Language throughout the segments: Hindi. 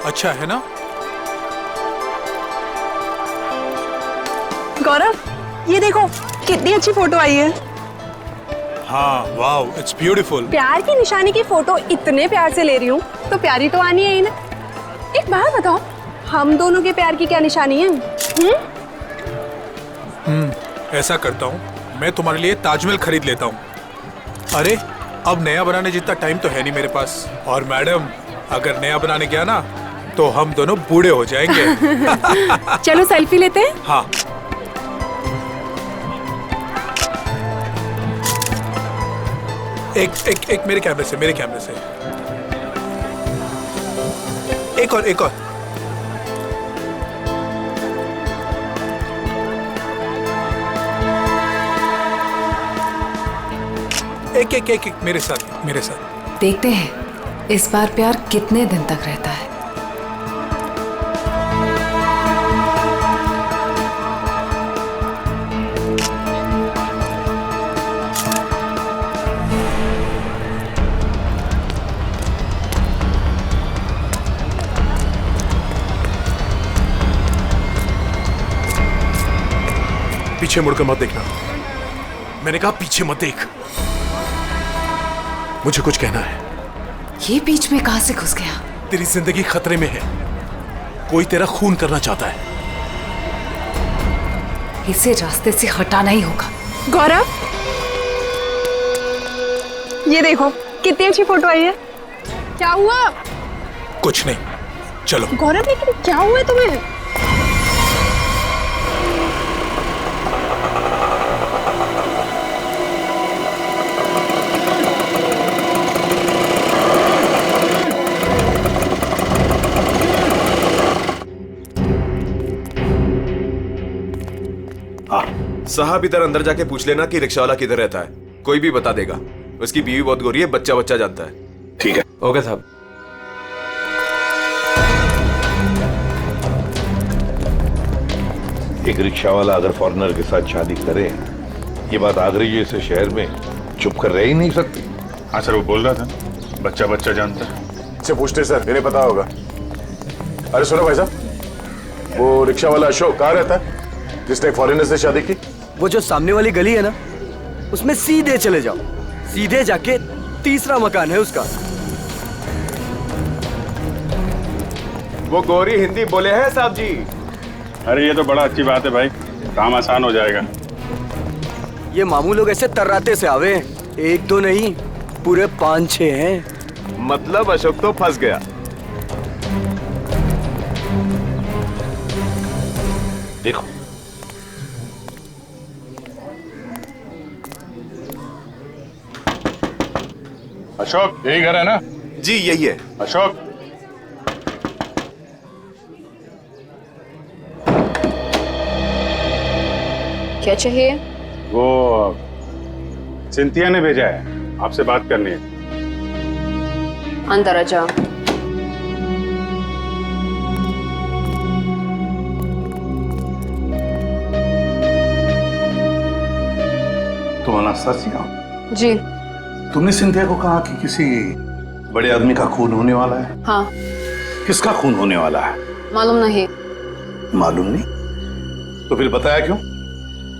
अच्छा है ना? गौरव, ये देखो कितनी अच्छी फोटो आई है। हाँ, वाओ, इट्स ब्यूटीफुल। प्यार की निशानी की फोटो इतने प्यार से ले रही हूँ तो प्यारी तो आनी है ही ना। एक बात बताओ, हम दोनों के प्यार की क्या निशानी है? ऐसा करता हूँ, मैं तुम्हारे लिए ताजमहल खरीद लेता हूँ। अरे, अब नया बनाने जितना टाइम तो है नहीं मेरे पास। और मैडम, अगर नया बनाने गया ना तो हम दोनों बूढ़े हो जाएंगे। चलो सेल्फी लेते हैं। हाँ। एक मेरे कैमरे से, एक और एक मेरे साथ। देखते हैं इस बार प्यार कितने दिन तक रहता है। पीछे मुड़कर मत देखना। मैंने कहा पीछे मत देख। मुझे कुछ कहना है। ये बीच में कहां से घुस गया? तेरी जिंदगी खतरे में है। कोई तेरा खून करना चाहता है। इसे रास्ते से हटाना ही होगा। गौरव, ये देखो कितनी अच्छी फोटो आई है। क्या हुआ? कुछ नहीं, चलो। गौरव, लेकिन क्या हुआ तुम्हें? साहब, इधर अंदर जाके पूछ लेना कि रिक्शा वाला किधर रहता है। कोई भी बता देगा। उसकी बीवी बहुत गोरी है, बच्चा जानता है। ठीक है। ओके साहब। एक रिक्शा वाला अगर फॉरेनर के साथ शादी करे, ये बात आगरे जैसे शहर में चुप कर रह ही नहीं सकती। हाँ सर, वो बोल रहा था बच्चा जानता है। इससे पूछते सर, इन्हें पता होगा। अरे सुनो भाई साहब, वो रिक्शा वाला अशोक कहाँ रहता है जिसने एक फॉरेनर से शादी की? वो जो सामने वाली गली है ना, उसमें सीधे चले जाओ। सीधे जाके तीसरा मकान है उसका। वो गोरी हिंदी बोले हैं साहब जी। अरे ये तो बड़ा अच्छी बात है भाई, काम आसान हो जाएगा। ये मामू लोग ऐसे तर्राते से आवे, एक दो नहीं पूरे 5-6 हैं। मतलब अशोक तो फंस गया। देखो, अशोक, यही घर है ना? जी यही है। अशोक, क्या चाहिए? वो सिंथिया ने भेजा है, आपसे बात करनी है। अंदर आ जाओ। तुम अनास्तासिया हो? जी। तुमने सिंथिया को कहा कि किसी बड़े आदमी का खून होने वाला है? हाँ। किसका खून होने वाला है? मालूम नहीं। मालूम नहीं? तो फिर बताया क्यों?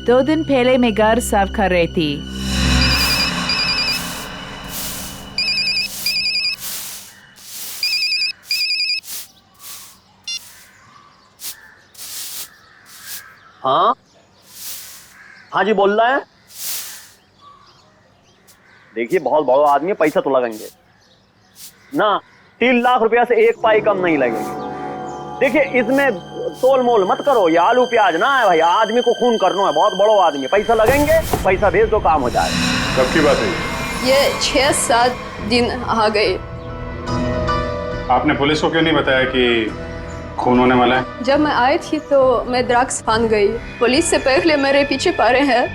2 दिन पहले मैं घर साफ कर रही थी। हाँ जी, बोल रहा है। देखिए, बहुत बड़ा आदमी है, पैसा तो लगेंगे ना। 3 लाख रुपया से 1 पाई कम नहीं लगेंगे। देखिए, इसमें तोल मोल मत करो। ये आलू प्याज ना है भाई, आदमी को खून करना है। बहुत बड़ा आदमी है, पैसा लगेंगे, पैसा भेज दो, काम हो जाएगा। कब की बात है? ये 6-7 दिन आ गए। आपने पुलिस को क्यों नहीं बताया कि खून होने वाला है? जब मैं आई थी तो मैं ड्रग्स फान गई। पुलिस से पहले मेरे पीछे पड़े हैं।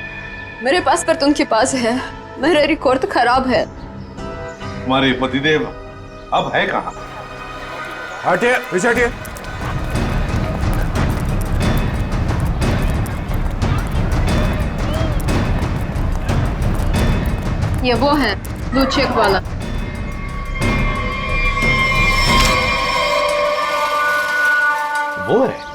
मेरे पासपोर्ट उनके पास है। मेरा रिकॉर्ड खराब है। तुम्हारे पतिदेव अब है कहाँ? हटिए, पीछे हटिए। ये वो है ब्लू चेक वाला। वो है।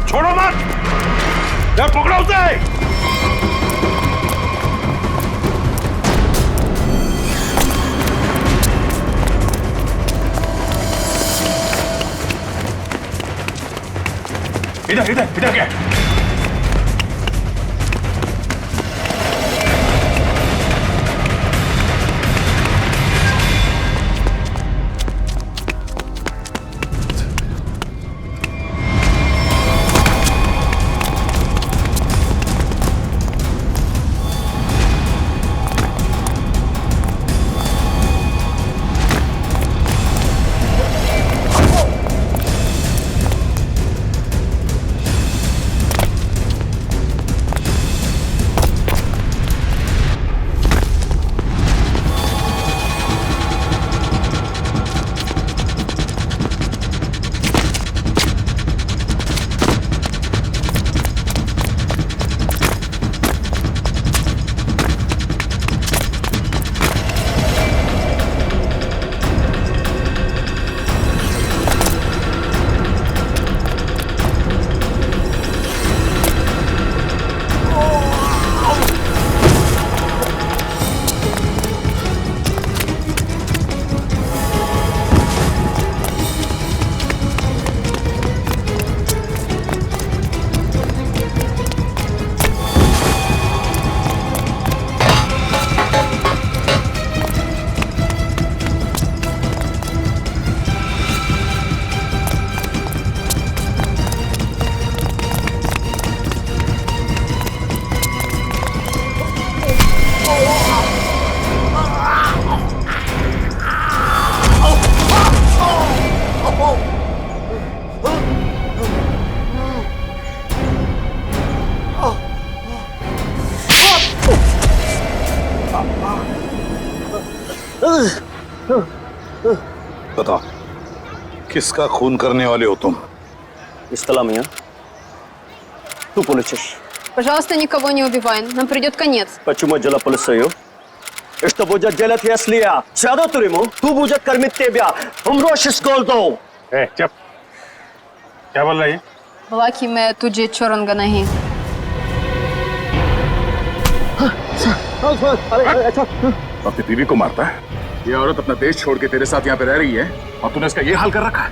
छोड़ो मत, पकड़ो उसे। इधर इधर इधर क्या? बताओ, किसका खून करने वाले हो तुम? Истала меня. Ту полечишь. Пожалуйста, никого не убивай, нам придет конец. Почему дела полицию? И что будет делать, если я сяду в тюрьму? Кто будет кормить тебя? Умрешь с голоду. चुप। क्या बोल रही है? बोला कि मैं तुझे छोड़ूंगा नहीं। अपनी बीवी को मारता है? ये औरत अपना देश छोड़ के तेरे साथ यहाँ पे रह रही है और तूने इसका ये हाल कर रखा है?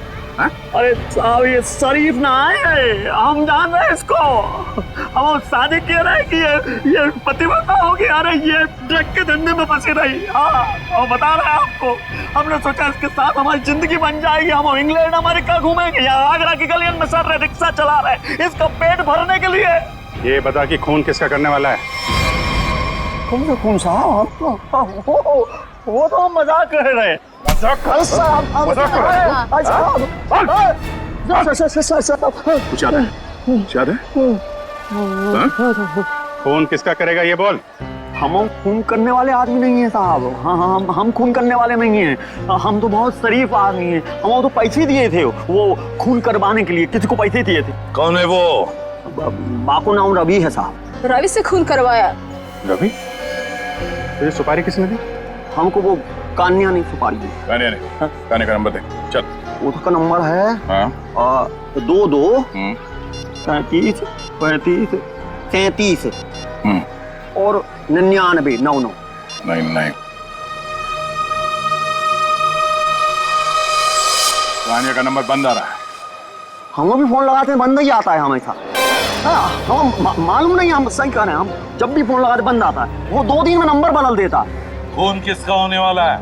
अरे साहब, ये शरीफ ना है, हम जान रहे हैं इसको। हम शादी किए रहे कि ये पतिव्रता होगी। अरे ये ड्रग के धंधे में फंसी रही। हाँ, और बता रहे हैं आपको, हमने सोचा इसके साथ हमारी जिंदगी बन जाएगी। हम इंग्लैंड अमेरिका घूमेंगे, यहाँ आगरा की गलियन में सर रहे, रिक्शा चला रहे, इसका पेट भरने के लिए। ये बता कि खून किसका करने वाला है? कौन साहब? वो तो हम मजाक कर रहे हैं। कुछ याद है? याद है? खून किसका करेगा ये बोल। हम खून करने वाले आदमी नहीं है साहब। हाँ, हम खून करने वाले नहीं हैं। हम तो बहुत शरीफ आदमी हैं। हम तो पैसे दिए थे वो खून करवाने के लिए, किसी को पैसे दिए थे। कौन है वो? बाको नाम रवि है साहब। रवि से खून करवाया। रवि? तुझे सुपारी किसने दी? हमको वो कान्या नहीं सुपारी दी। कान्या ने? कान्या का नंबर दे। चल। उसका नंबर है 22 35 35 33 और 99 99 99। कान्या का नंबर बंद आ रहा है। हम भी फोन लगाते हैं, बंद ही आता है हमेशा। हम मालूम नहीं, हम सही कह रहे हैं। हम जब भी फोन लगाते बंद आता है। वो 2 दिन में नंबर बदल देता। खून किसका होने वाला है?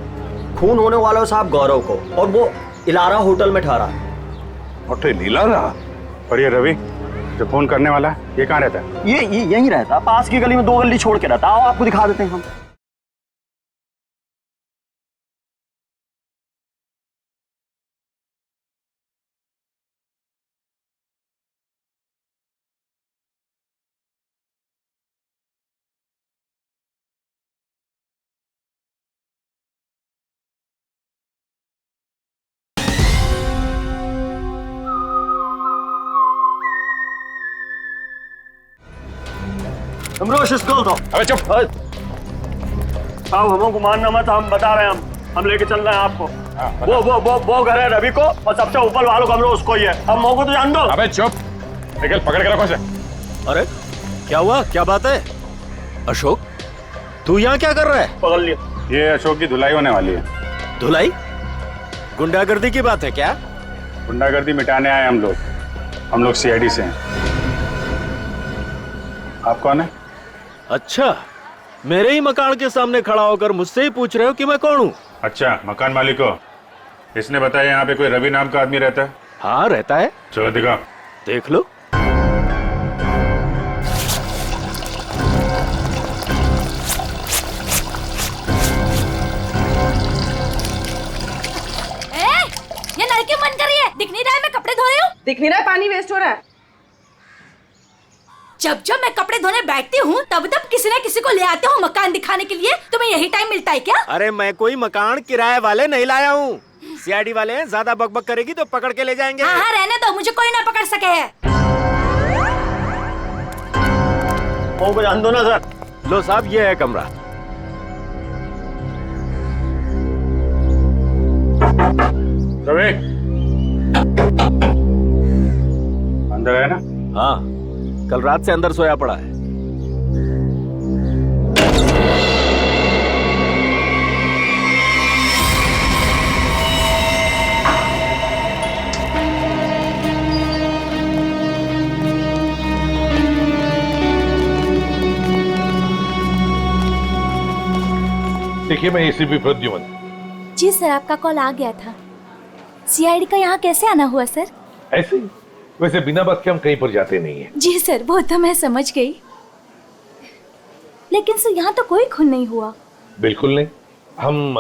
खून होने वाला है साहब गौरव को, और वो इलारा होटल में ठहरा है। होटल इलारा? और ये रवि जो खून करने वाला है, ये कहाँ रहता है? ये यहीं रहता, पास की गली में 2 गली छोड़ के रहता। आओ आपको दिखा देते हैं हम। Ambrosius Goldo. अबे चुप। साहब हमको मानना मत, हम बता रहे हैं, हम लेके चल रहे हैं आपको। वो घर है रवि को, और सबसे ऊपर वालों कमरा उसको ही है। हम मोको तो जान दो। अबे चुप, निकल, पकड़ के रखो इसे। अरे क्या हुआ, क्या बात है? अशोक, तू यहाँ क्या कर रहा है? पकड़ लिया। ये अशोक की धुलाई होने वाली है। धुलाई? गुंडागर्दी की बात है क्या? गुंडागर्दी मिटाने आए हम लोग सीआईडी से हैं। आप कौन है? अच्छा, मेरे ही मकान के सामने खड़ा होकर मुझसे ही पूछ रहे हो कि मैं कौन हूँ? अच्छा, मकान मालिक हो। इसने बताया यहाँ पे कोई रवि नाम का आदमी रहता है? हाँ रहता है। चलो दिखाओ। देख लो। ये नल क्यों बंद कर रही है? दिख नहीं रहा है मैं कपड़े धो रही हूँ। दिख नहीं रहा है, पानी वेस्ट हो रहा है। जब जब मैं कपड़े धोने बैठती हूँ तब तब किसी न किसी को ले आते हो मकान दिखाने के लिए। तुम्हें यही टाइम मिलता है क्या? अरे मैं कोई मकान किराए वाले नहीं लाया हूँ। सीआईडी वाले हैं, ज्यादा बकबक करेगी तो पकड़ के ले जाएंगे। हाँ हाँ रहने दो, मुझे कोई ना पकड़ सके है। मोको जान दो ना सर। लो साहब, ये है कमरा। रवि अंदर है ना? हाँ, कल रात से अंदर सोया पड़ा है। देखिए, मैं एसीपी प्रद्युमन। जी सर, आपका कॉल आ गया था। सीआईडी का यहाँ कैसे आना हुआ सर? ऐसे ही, वैसे बिना बात के हम कहीं पर जाते नहीं है। जी सर, वो तो मैं समझ गई, लेकिन सर यहाँ तो कोई खून नहीं हुआ। बिल्कुल नहीं। हम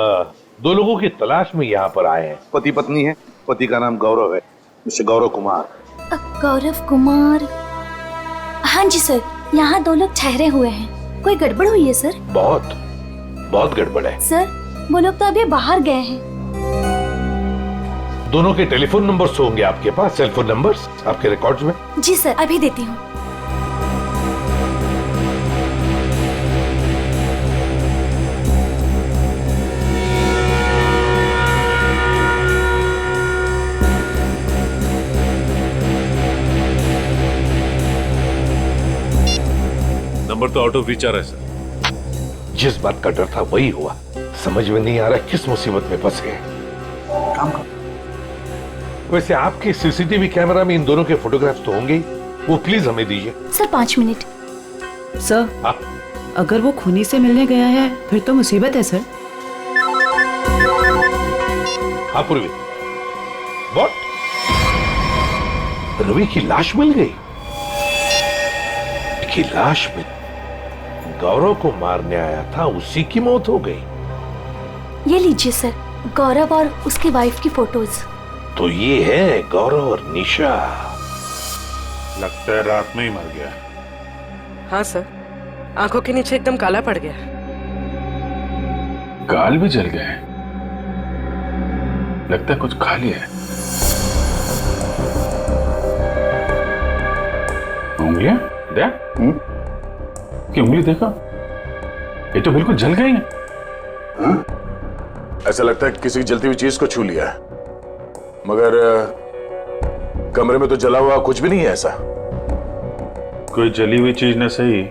दो लोगों की तलाश में यहाँ पर आए हैं। पति पत्नी है। पति का नाम गौरव है, मिस्टर गौरव कुमार। गौरव कुमार? हाँ जी सर, यहाँ 2 लोग ठहरे हुए हैं। कोई गड़बड़ हुई है सर? बहुत गड़बड़ है सर। वो लोग तो अभी बाहर गए हैं। दोनों के टेलीफोन नंबर्स होंगे आपके पास, सेलफोन नंबर्स आपके रिकॉर्ड्स में? जी सर, अभी देती हूँ। नंबर तो आउट ऑफ रीच आ रहा है सर। जिस बात का डर था वही हुआ। समझ में नहीं आ रहा किस मुसीबत में फंस गए। काम कर। वैसे आपके सीसीटीवी कैमरा में इन दोनों के फोटोग्राफ्स तो होंगे ही, वो प्लीज हमें दीजिए। Sir 5 minute. सर, अगर वो खूनी से मिलने गया है फिर तो मुसीबत है सर। हाँ पूर्वी, व्हाट? रवि की लाश मिल गई? की लाश में गौरव को मारने आया था, उसी की मौत हो गई। ये लीजिए सर, गौरव और उसकी वाइफ की फोटोज। तो ये है गौरव और निशा। लगता है रात में ही मर गया। हाँ सर, आंखों के नीचे एकदम काला पड़ गया। गाल भी जल गए। लगता है कुछ खा लिया है। उंगलियां देख। की उंगली देखो, ये तो बिल्कुल जल गई है। ऐसा लगता है किसी जलती हुई चीज को छू लिया है, मगर कमरे में तो जला हुआ कुछ भी नहीं है। ऐसा कोई जली हुई चीज न सही,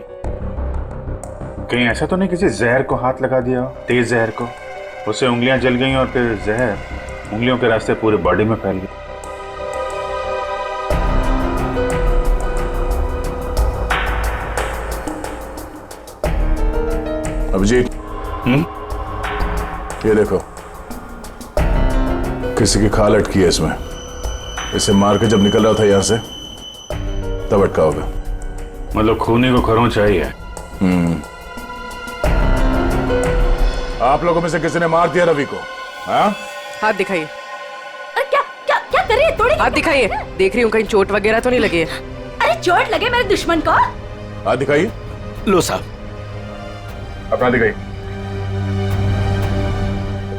कहीं ऐसा तो नहीं किसी जहर को हाथ लगा दिया हो, तेज जहर को, उससे उंगलियां जल गई और फिर जहर उंगलियों के रास्ते पूरे बॉडी में फैल गया। अभिजीत, ये देखो, किसी की खाल अटकी है इसमें। इसे मार के जब निकल रहा था यहां से तब अटका होगा। मतलब खूनी को खरोंच चाहिए। आप लोगों में से किसी ने मार दिया रवि को? हाँ? हाथ दिखाइए। अरे क्या क्या क्या कर रही है? थोड़ी हाथ दिखाइए, देख रही हूँ कहीं चोट वगैरह तो नहीं लगी है। अरे चोट लगे मेरे दुश्मन को? हाथ दिखाइए। लो साहब, अपना दिखाइए।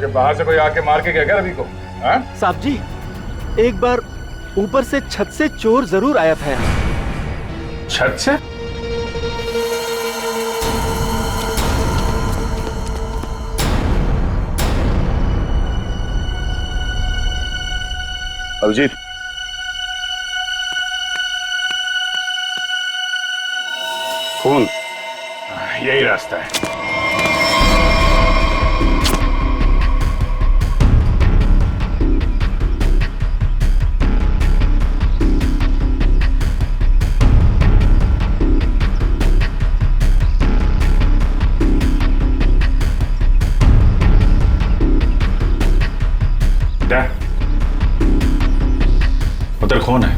तो बाहर से कोई आके मार के क्या रवि को? हाँ? साहब जी, एक बार ऊपर से छत से चोर जरूर आया था यहाँ। छत से? अभिजीत, खून, यही रास्ता है। क्या? उधर खून है।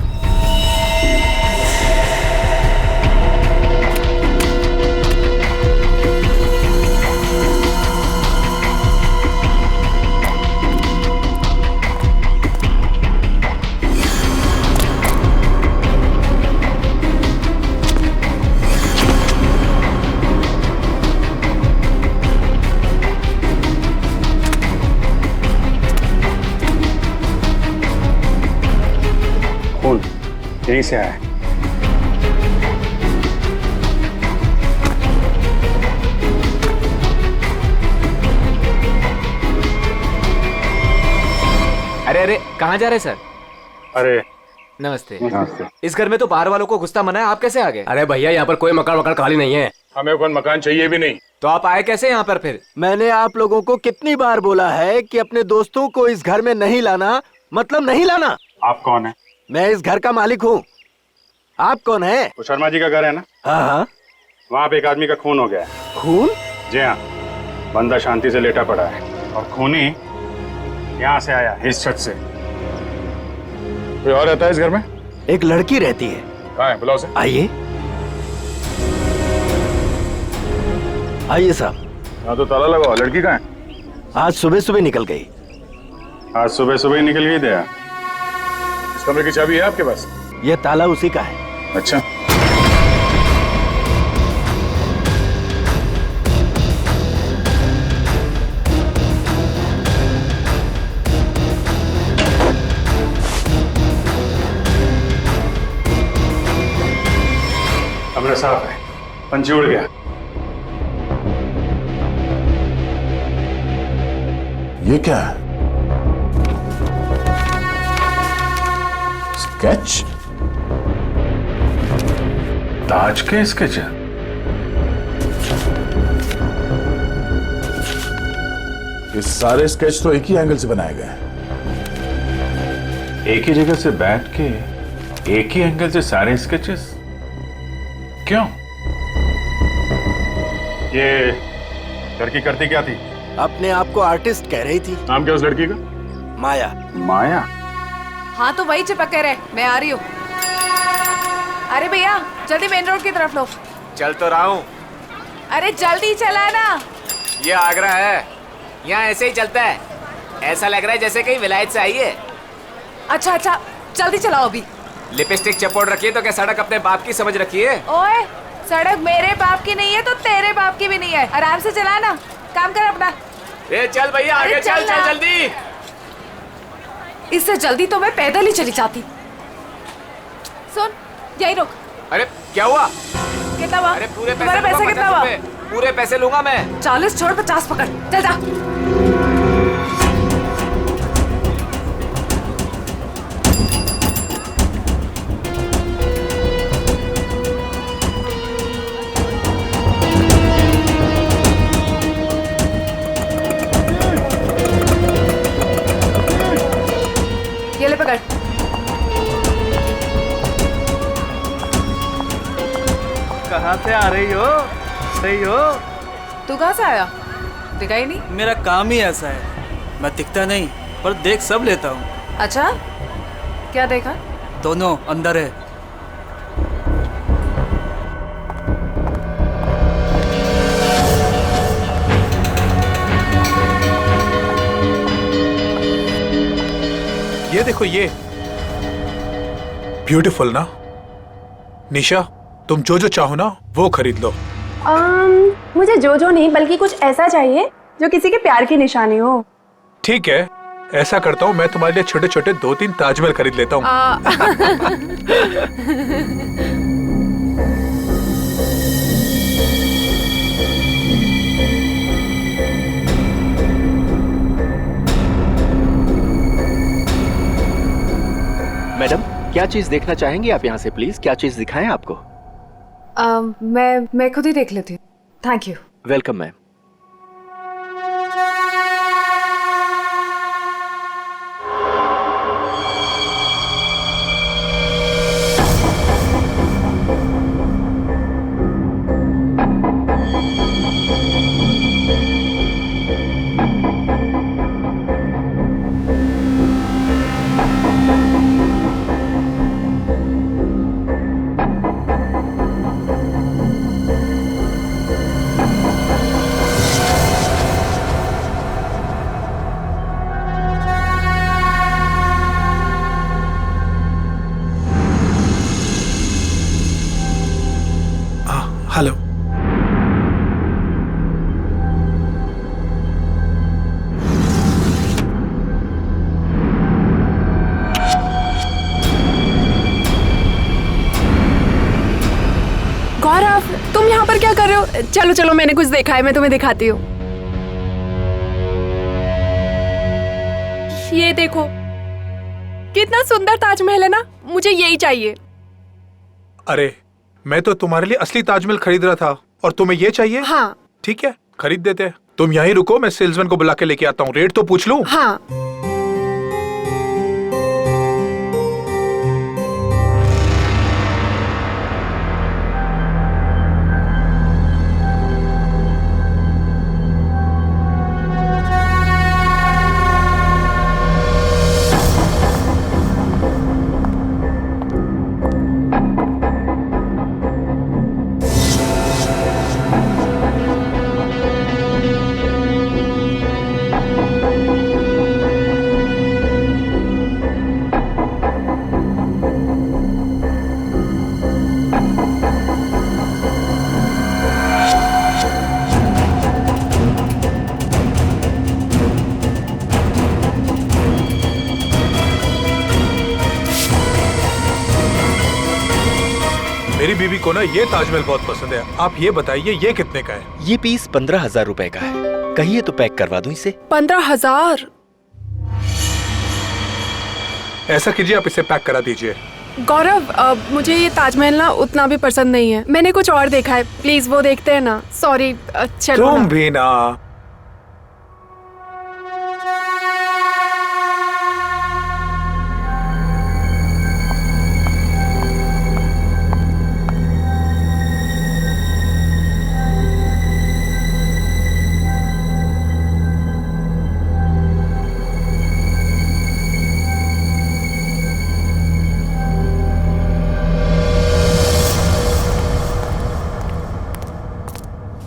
खून यहीं से आया है। अरे कहाँ जा रहे सर? अरे नमस्ते। नमस्ते। इस घर में तो बाहर वालों को घुसता मना है, आप कैसे आ गए? अरे भैया यहाँ पर कोई मकान वकान खाली नहीं है। हमें कोई मकान चाहिए भी नहीं। तो आप आए कैसे यहाँ पर फिर? मैंने आप लोगों को कितनी बार बोला है कि अपने दोस्तों को इस घर में नहीं लाना, मतलब नहीं लाना। आप कौन है? मैं इस घर का मालिक हूँ। आप कौन है? वो शर्मा जी का घर है ना? हाँ हाँ। वहाँ पे एक आदमी का खून हो गया है। खून? जी हाँ, बंदा शांति से लेटा पड़ा है और खूनी यहाँ से आया, इस छत से। कोई और रहता है इस घर में? एक लड़की रहती है। कहाँ है? बुलाओ उसे। आइए आइए साहब। यहाँ तो ताला लगा हुआ, लड़की कहाँ है? आज सुबह सुबह निकल गई। आज सुबह सुबह ही निकल गई दया। इस कमरे की चाबी है आपके पास? यह ताला उसी का है। अच्छा, कमरा साफ है, पंछी उड़ गया। ये क्या है? स्केच? ताज के स्केच है। ये सारे स्केच तो एक ही एंगल से बनाए गए हैं। एक ही जगह से बैठ के एक ही एंगल से सारे स्केचेस क्यों? ये लड़की करती क्या थी? अपने आप को आर्टिस्ट कह रही थी। नाम क्या उस लड़की का? माया। माया? हाँ तो वही चिपक रहे, मैं आ रही हूँ। अरे भैया जल्दी मेन रोड की तरफ लो। चल तो रहा हूँ। अरे जल्दी चला ना। ये आगरा है, यहाँ ऐसे ही चलता है। ऐसा लग रहा है जैसे कहीं विलायत से आई है। अच्छा अच्छा जल्दी चलाओ अभी। लिपस्टिक चपोड़ रखिए तो क्या सड़क अपने बाप की समझ रखी है? ओए सड़क मेरे बाप की नहीं है तो तेरे बाप की भी नहीं है। आराम से चला ना, काम कर अपना। ए चल भैया आगे चल चल जल्दी। इससे जल्दी तो मैं पैदल ही चली जाती। सुन यही रुक। अरे क्या हुआ? कितना हुआ? अरे पूरे तुम्हारे पैसे कितना हुआ? पूरे पैसे लूंगा मैं। 40 छोड़ 50 पकड़, चल जा। ये ले पकड़। कहाँ से आ रही हो? तू कहाँ से आया? दिखा ही नहीं। मेरा काम ही ऐसा है, मैं दिखता नहीं पर देख सब लेता हूँ। अच्छा क्या देखा? दोनों अंदर है। ये देखो, ये ब्यूटीफुल ना। निशा तुम जो जो चाहो ना वो खरीद लो। मुझे जो जो नहीं बल्कि कुछ ऐसा चाहिए जो किसी के प्यार की निशानी हो। ठीक है, ऐसा करता हूँ, मैं तुम्हारे लिए छोटे छोटे 2-3 ताजमहल खरीद लेता हूँ। क्या चीज देखना चाहेंगे आप यहाँ से? प्लीज, क्या चीज दिखाएं आपको? मैं खुद ही देख लेती हूँ। Thank you. Welcome ma'am. Hello. Gaurav, तुम यहाँ पर क्या कर रहे हो? चलो चलो, मैंने कुछ देखा है, मैं तुम्हें दिखाती हूँ। ये देखो, कितना सुंदर ताजमहल है ना, मुझे यही चाहिए। अरे मैं तो तुम्हारे लिए असली ताजमहल खरीद रहा था और तुम्हें ये चाहिए? हाँ। ठीक है, खरीद देते हैं। तुम यहीं रुको, मैं सेल्समैन को बुला के लेके आता हूँ। रेट तो पूछ लूं? हाँ। मेरी बीवी को ना ये ताजमहल बहुत पसंद है। आप ये बताइए ये कितने का है? ये पीस 15,000 रुपए का है। कहिए तो पैक करवा दूं इसे? 15,000? ऐसा कीजिए, आप इसे पैक करा दीजिए। गौरव, मुझे ये ताजमहल ना उतना भी पसंद नहीं है। मैंने कुछ और देखा है, प्लीज वो देखते हैं ना। सॉरी, चलो। तुम भी ना।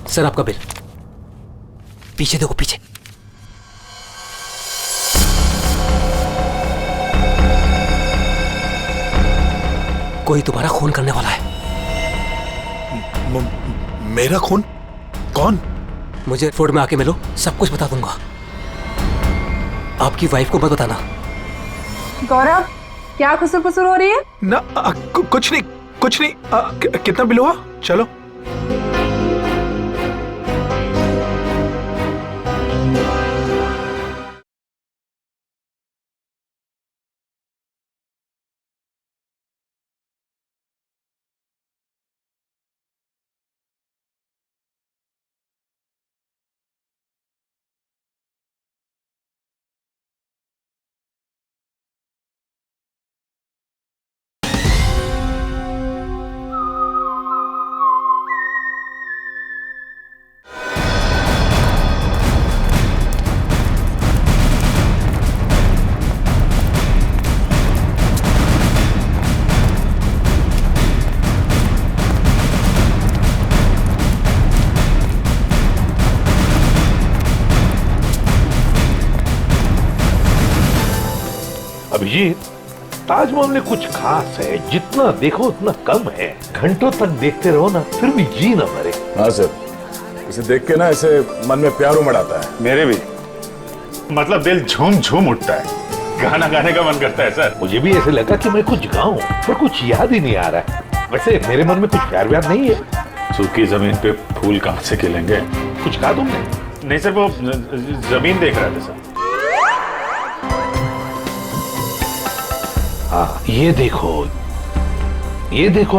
सर, आपका बिल। पीछे देखो, पीछे। कोई तुम्हारा खून करने वाला है। मेरा खून? कौन? मुझे एयरपोर्ट में आके मिलो, सब कुछ बता दूंगा। आपकी वाइफ को मत बताना। गौरव, क्या खुसर फुसर हो रही है? ना कुछ नहीं, कुछ नहीं। कितना बिल हुआ? चलो। अभिजीत, ताजमहल में कुछ खास है, जितना देखो उतना कम है। घंटों तक देखते रहो ना, फिर भी जी ना भरे। हाँ सर, इसे देख के ना ऐसे मन में प्यार उमड़ आता है। मेरे भी, मतलब दिल झूम झूम उठता है। गाना गाने का मन करता है सर। मुझे भी ऐसे लगा कि मैं कुछ गाऊं, पर कुछ याद ही नहीं आ रहा है। वैसे मेरे मन में कुछ प्यार व्यार नहीं है। सूखी जमीन पे फूल कहाँ से खिलेंगे? कुछ कहा तुमने? नहीं सर, वो जमीन देख रहा था सर। हाँ, ये देखो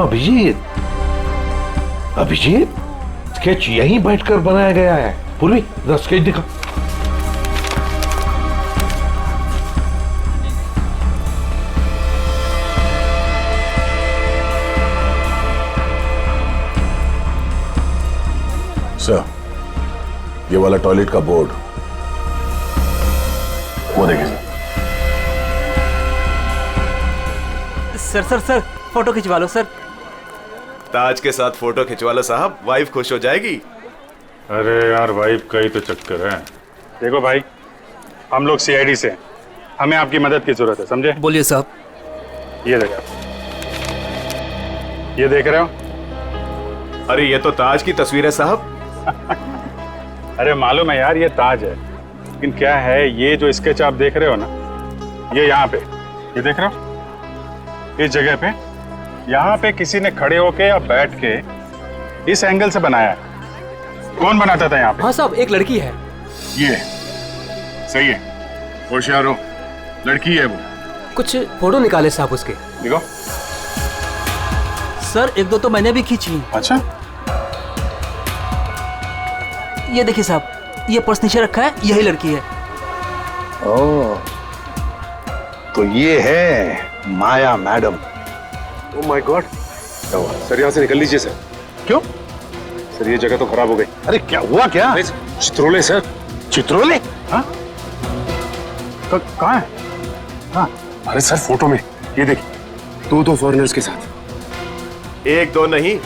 अभिजीत, स्केच यहीं बैठकर बनाया गया है। पूर्वी, जरा स्केच दिखा। सर, ये वाला टॉयलेट का बोर्ड वो देखिए सर। सर फोटो खिंचवा लो सर। ताज के साथ फोटो खिंचवा लो साहब, वाइफ खुश हो जाएगी। अरे यार वाइफ का ही तो चक्कर है। देखो भाई, हम लोग सीआईडी से हैं, हमें आपकी मदद की जरूरत है, समझे? बोलिए साहब। ये देखो, ये देख रहे हो? अरे ये तो ताज की तस्वीर है साहब। अरे मालूम है यार, ये ताज है, लेकिन क्या है, ये जो स्केच आप देख रहे हो ना, ये यहाँ पे, ये देख रहे हो, इस जगह पे, यहाँ पे किसी ने खड़े होके या बैठ के इस एंगल से बनाया है। कौन बनाता था यहाँ पे? हाँ साहब, एक लड़की है। ये सही है, होशियार हो, लड़की है वो। कुछ फोटो निकाले साहब उसके। देखो सर, एक दो तो मैंने भी खींची। अच्छा, ये देखिए साहब, ये पर्स नीचे रखा है, यही लड़की है। ओह, तो ये है Maya madam. Oh my god. Sir यहाँ से निकल लीजिए सर। क्यों सर, ये जगह तो खराब हो गई। अरे क्या हुआ? क्या चित्रोले सर। चित्रोले? हाँ, कहाँ है? हाँ, अरे सर फोटो में ये देखिए, दो फॉरेनर्स के साथ। एक दो नहीं,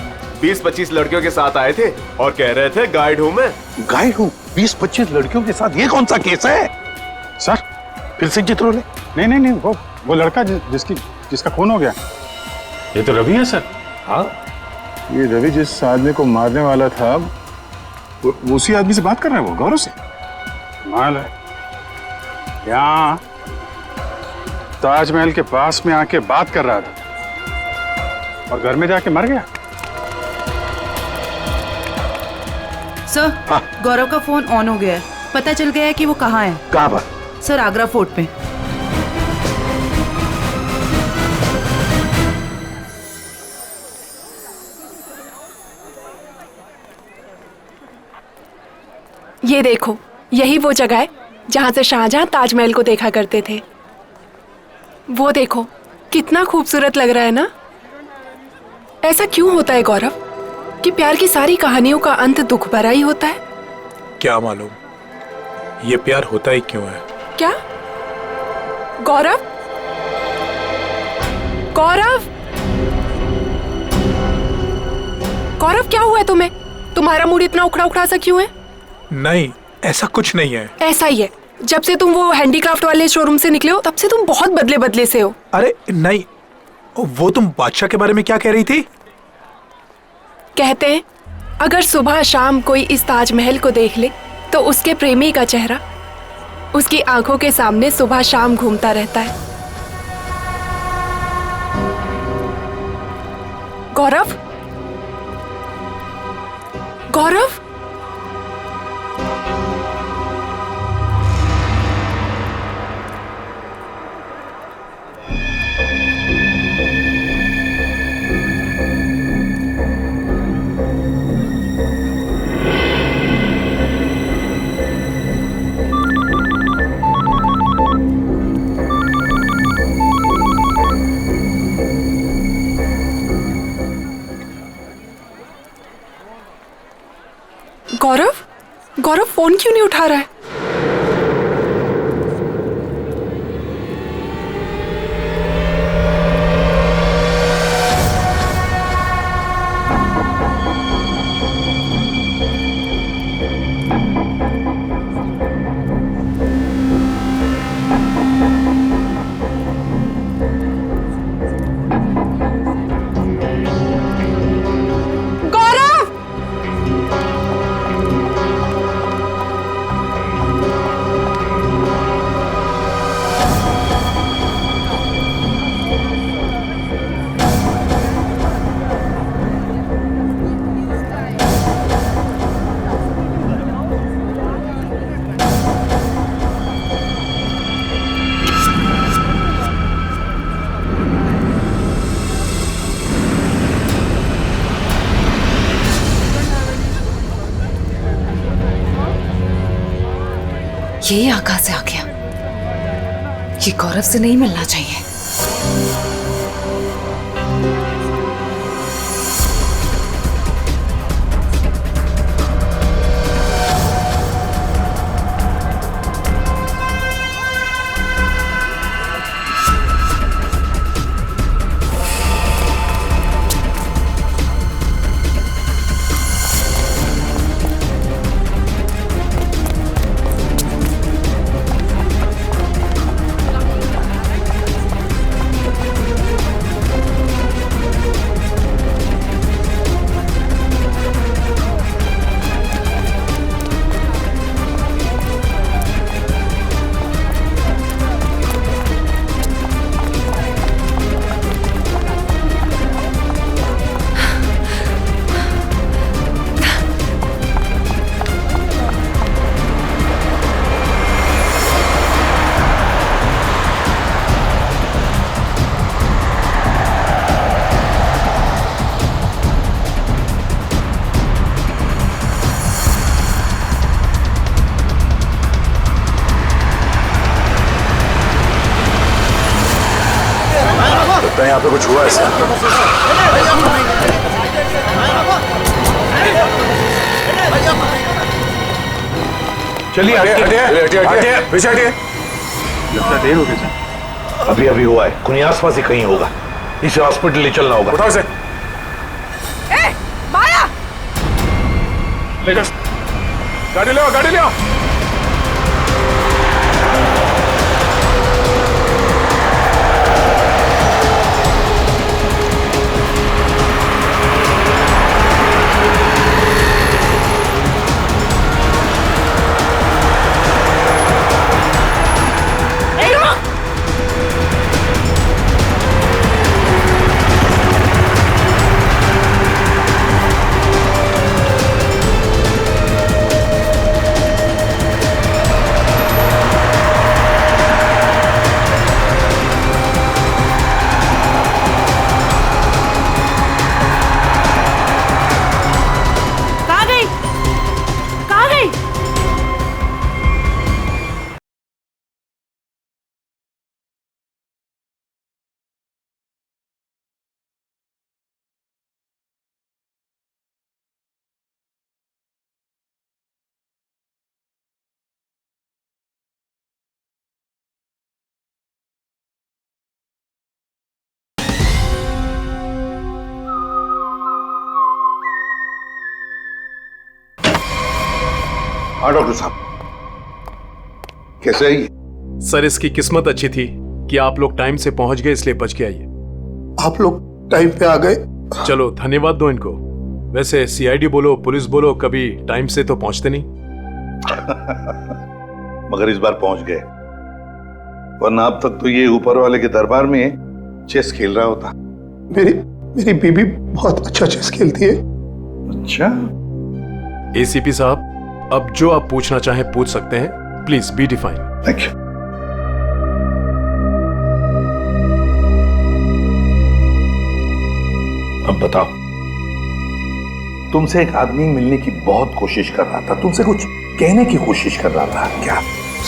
20-25 लड़कियों के साथ आए थे और कह रहे थे गाइड हूं मैं। गाइड हूँ? 20-25 लड़कियों के साथ? ये कौन सा केस है सर? फिर से चित्रोले? नहीं, वो लड़का जिसका खून हो गया। ये तो रवि है सर। हाँ, ये रवि जिस आदमी को मारने वाला था, वो उसी आदमी से बात कर रहा है, वो गौरव से। माल है, यहाँ ताजमहल के पास में आके बात कर रहा था और घर में जाके मर गया। सर, गौरव का फोन ऑन हो गया है। पता चल गया है कि वो कहाँ है। कहाँ पर? सर, आगरा फोर्ट पे। ये देखो, यही वो जगह है जहां से शाहजहां ताजमहल को देखा करते थे। वो देखो, कितना खूबसूरत लग रहा है ना। ऐसा क्यों होता है गौरव कि प्यार की सारी कहानियों का अंत दुख भरा ही होता है? क्या मालूम ये प्यार होता ही क्यों है। क्या? गौरव, गौरव, गौरव, क्या हुआ है तुम्हें? तुम्हारा मूड इतना उखड़ा उखड़ा सा क्यों है? नहीं, ऐसा कुछ नहीं है। ऐसा ही है। जब से तुम वो हैंडीक्राफ्ट वाले शोरूम से निकले हो, तब से तुम बहुत बदले बदले से हो। अरे नहीं, वो तुम बादशाह के बारे में क्या कह रही थी? कहते हैं अगर सुबह शाम कोई इस ताजमहल को देख ले तो उसके प्रेमी का चेहरा उसकी आंखों के सामने सुबह शाम घूमता रहता है। गौरव, गौरव, गौरव, गौरव फोन क्यों नहीं उठा रहा है? ये यहाँ कहाँ से आ गया? ये गौरव से नहीं मिलना चाहिए। यहाँ पे कुछ हुआ है सर? चलिए हटिए, पीछे हटिए। लगता देर हो गई सर। अभी अभी हुआ है, कोई आसपास ही कहीं होगा। इसे हॉस्पिटल ले चलना होगा। उठाओ इसे। माया! गाड़ी ले आओ, गाड़ी ले आओ। हाँ डॉक्टर साहब, कैसे है? सर इसकी किस्मत अच्छी थी कि आप लोग टाइम से पहुंच गए, इसलिए बच के आइए। आप लोग टाइम पे आ गए। चलो धन्यवाद दो इनको। वैसे सीआईडी बोलो, पुलिस बोलो, कभी टाइम से तो पहुंचते नहीं। मगर इस बार पहुंच गए, वरना अब तक तो ये ऊपर वाले के दरबार में चेस खेल रहा होता। मेरी बीबी बहुत अच्छा चेस खेलती है। अच्छा। एसीपी साहब, अब जो आप पूछना चाहें पूछ सकते हैं। Please be define. Thank you. अब बताओ, तुमसे एक आदमी मिलने की बहुत कोशिश कर रहा था, तुमसे कुछ कहने की कोशिश कर रहा था, क्या?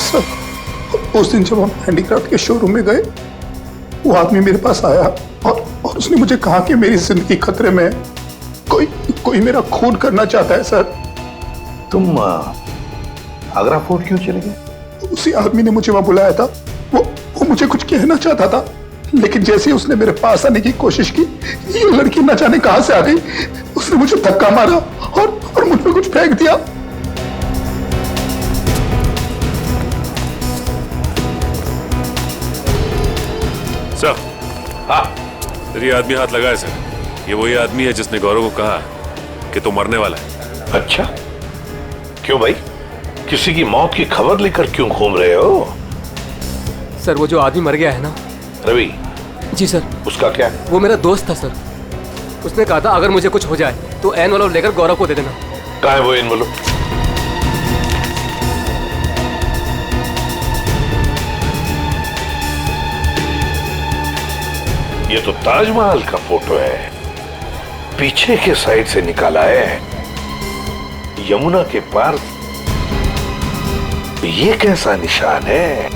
सर, उस दिन जब हम हैंडीक्राफ्ट के शोरूम में गए, वो आदमी मेरे पास आया और उसने मुझे कहा कि मेरी जिंदगी खतरे में है, कोई मेरा खून करना चाहता है। सर, तुम आगरा फोर्ट क्यों चले गए? उसी आदमी ने मुझे वहां बुलाया था। वो मुझे कुछ कहना चाहता था, लेकिन जैसे ही उसने मेरे पास आने की कोशिश की, ये लड़की न जाने कहां से आ गई। उसने मुझे धक्का मारा और मुझ पे कुछ फेंक दिया। सर, हाँ, ये आदमी हाथ लगाए सर। ये वही आदमी है जिसने गौरव को कहा कि तू मरने वाला है। अच्छा, क्यों भाई? किसी की मौत की खबर लेकर क्यों घूम रहे हो? सर, वो जो आदमी मर गया है ना, रवि। जी सर। उसका क्या? वो मेरा दोस्त था सर। उसने कहा था अगर मुझे कुछ हो जाए तो एनवलप लेकर गौरव को दे देना। कहाँ है वो एनवलप? ये तो ताजमहल का फोटो है, पीछे के साइड से निकाला है, यमुना के पार ये कैसा निशान है?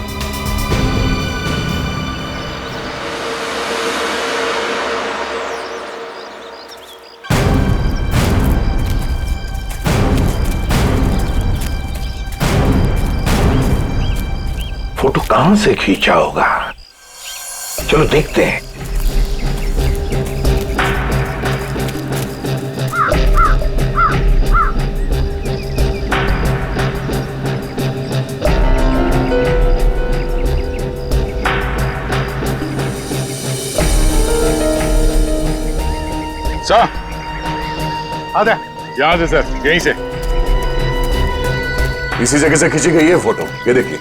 फोटो कहां से खींचा होगा? चलो देखते हैं। सर आधा यहां से सर, यहीं से। इसी जगह से खींची गई है फोटो, ये देखिए।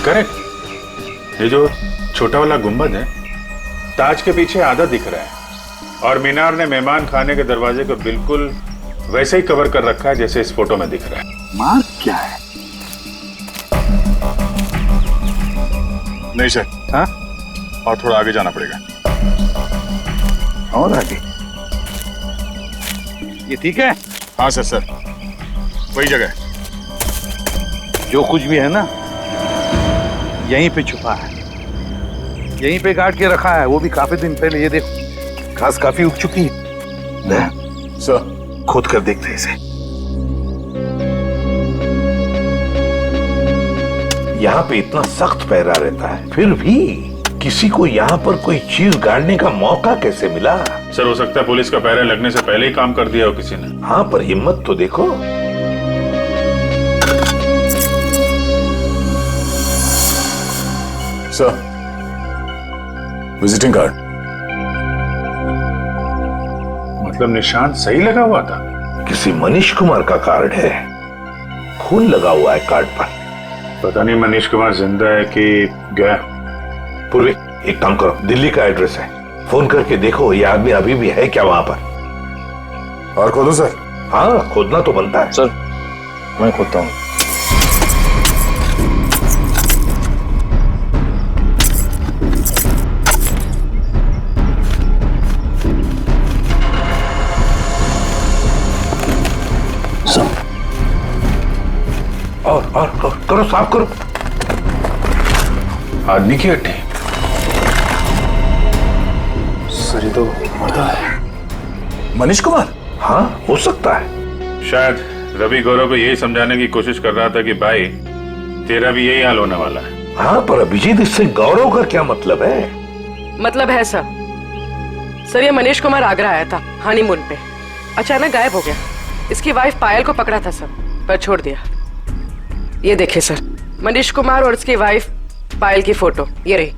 करेक्ट। ये जो छोटा वाला गुंबद है, ताज के पीछे आधा दिख रहा है, और मीनार ने मेहमान खाने के दरवाजे को बिल्कुल वैसे ही कवर कर रखा है जैसे इस फोटो में दिख रहा है। मार्क क्या है? नहीं सर, हाँ, और थोड़ा आगे जाना पड़ेगा। और आगे? ये ठीक है? हाँ सर, सर वही जगह है। जो कुछ भी है ना, यहीं पे छुपा है, यहीं पे गाड़ के रखा है, वो भी काफी दिन पहले। ये देखो, घास काफी उग चुकी है। सर खोद कर देखते हैं इसे। यहाँ पे इतना सख्त पहरा रहता है, फिर भी किसी को यहाँ पर कोई चीज गाड़ने का मौका कैसे मिला? सर हो सकता है पुलिस का पहरा लगने से पहले ही काम कर दिया हो किसी ने। हाँ, पर हिम्मत तो देखो। Sir, visiting card. मतलब निशान सही लगा हुआ था? किसी मनीष कुमार का कार्ड है, खून लगा हुआ है कार्ड पर। पता नहीं मनीष कुमार जिंदा है कि गया। पूर्वी, एक काम करो, दिल्ली का एड्रेस है, फोन करके देखो ये आदमी अभी भी है क्या वहां पर। और खोदो सर? हाँ, खोदना तो बनता है। सर मैं खोदता हूँ। और करो, साफ करो। आदमी की हड्डी? सर ये तो मर्दा है। मनीष कुमार? हाँ, हो सकता है। शायद रवि गौरव को यही समझाने की कोशिश कर रहा था कि भाई तेरा भी यही हाल होने वाला है। हाँ, पर अभिजीत, इससे गौरव का क्या मतलब है? मतलब है सर, ये मनीष कुमार आगरा आया था हनीमून पे, अचानक गायब हो गया। इसकी वाइफ पायल को पकड़ा था सर, पर छोड़ दिया। ये देखिए सर, मनीष कुमार और उसकी वाइफ पायल की फोटो, ये रही।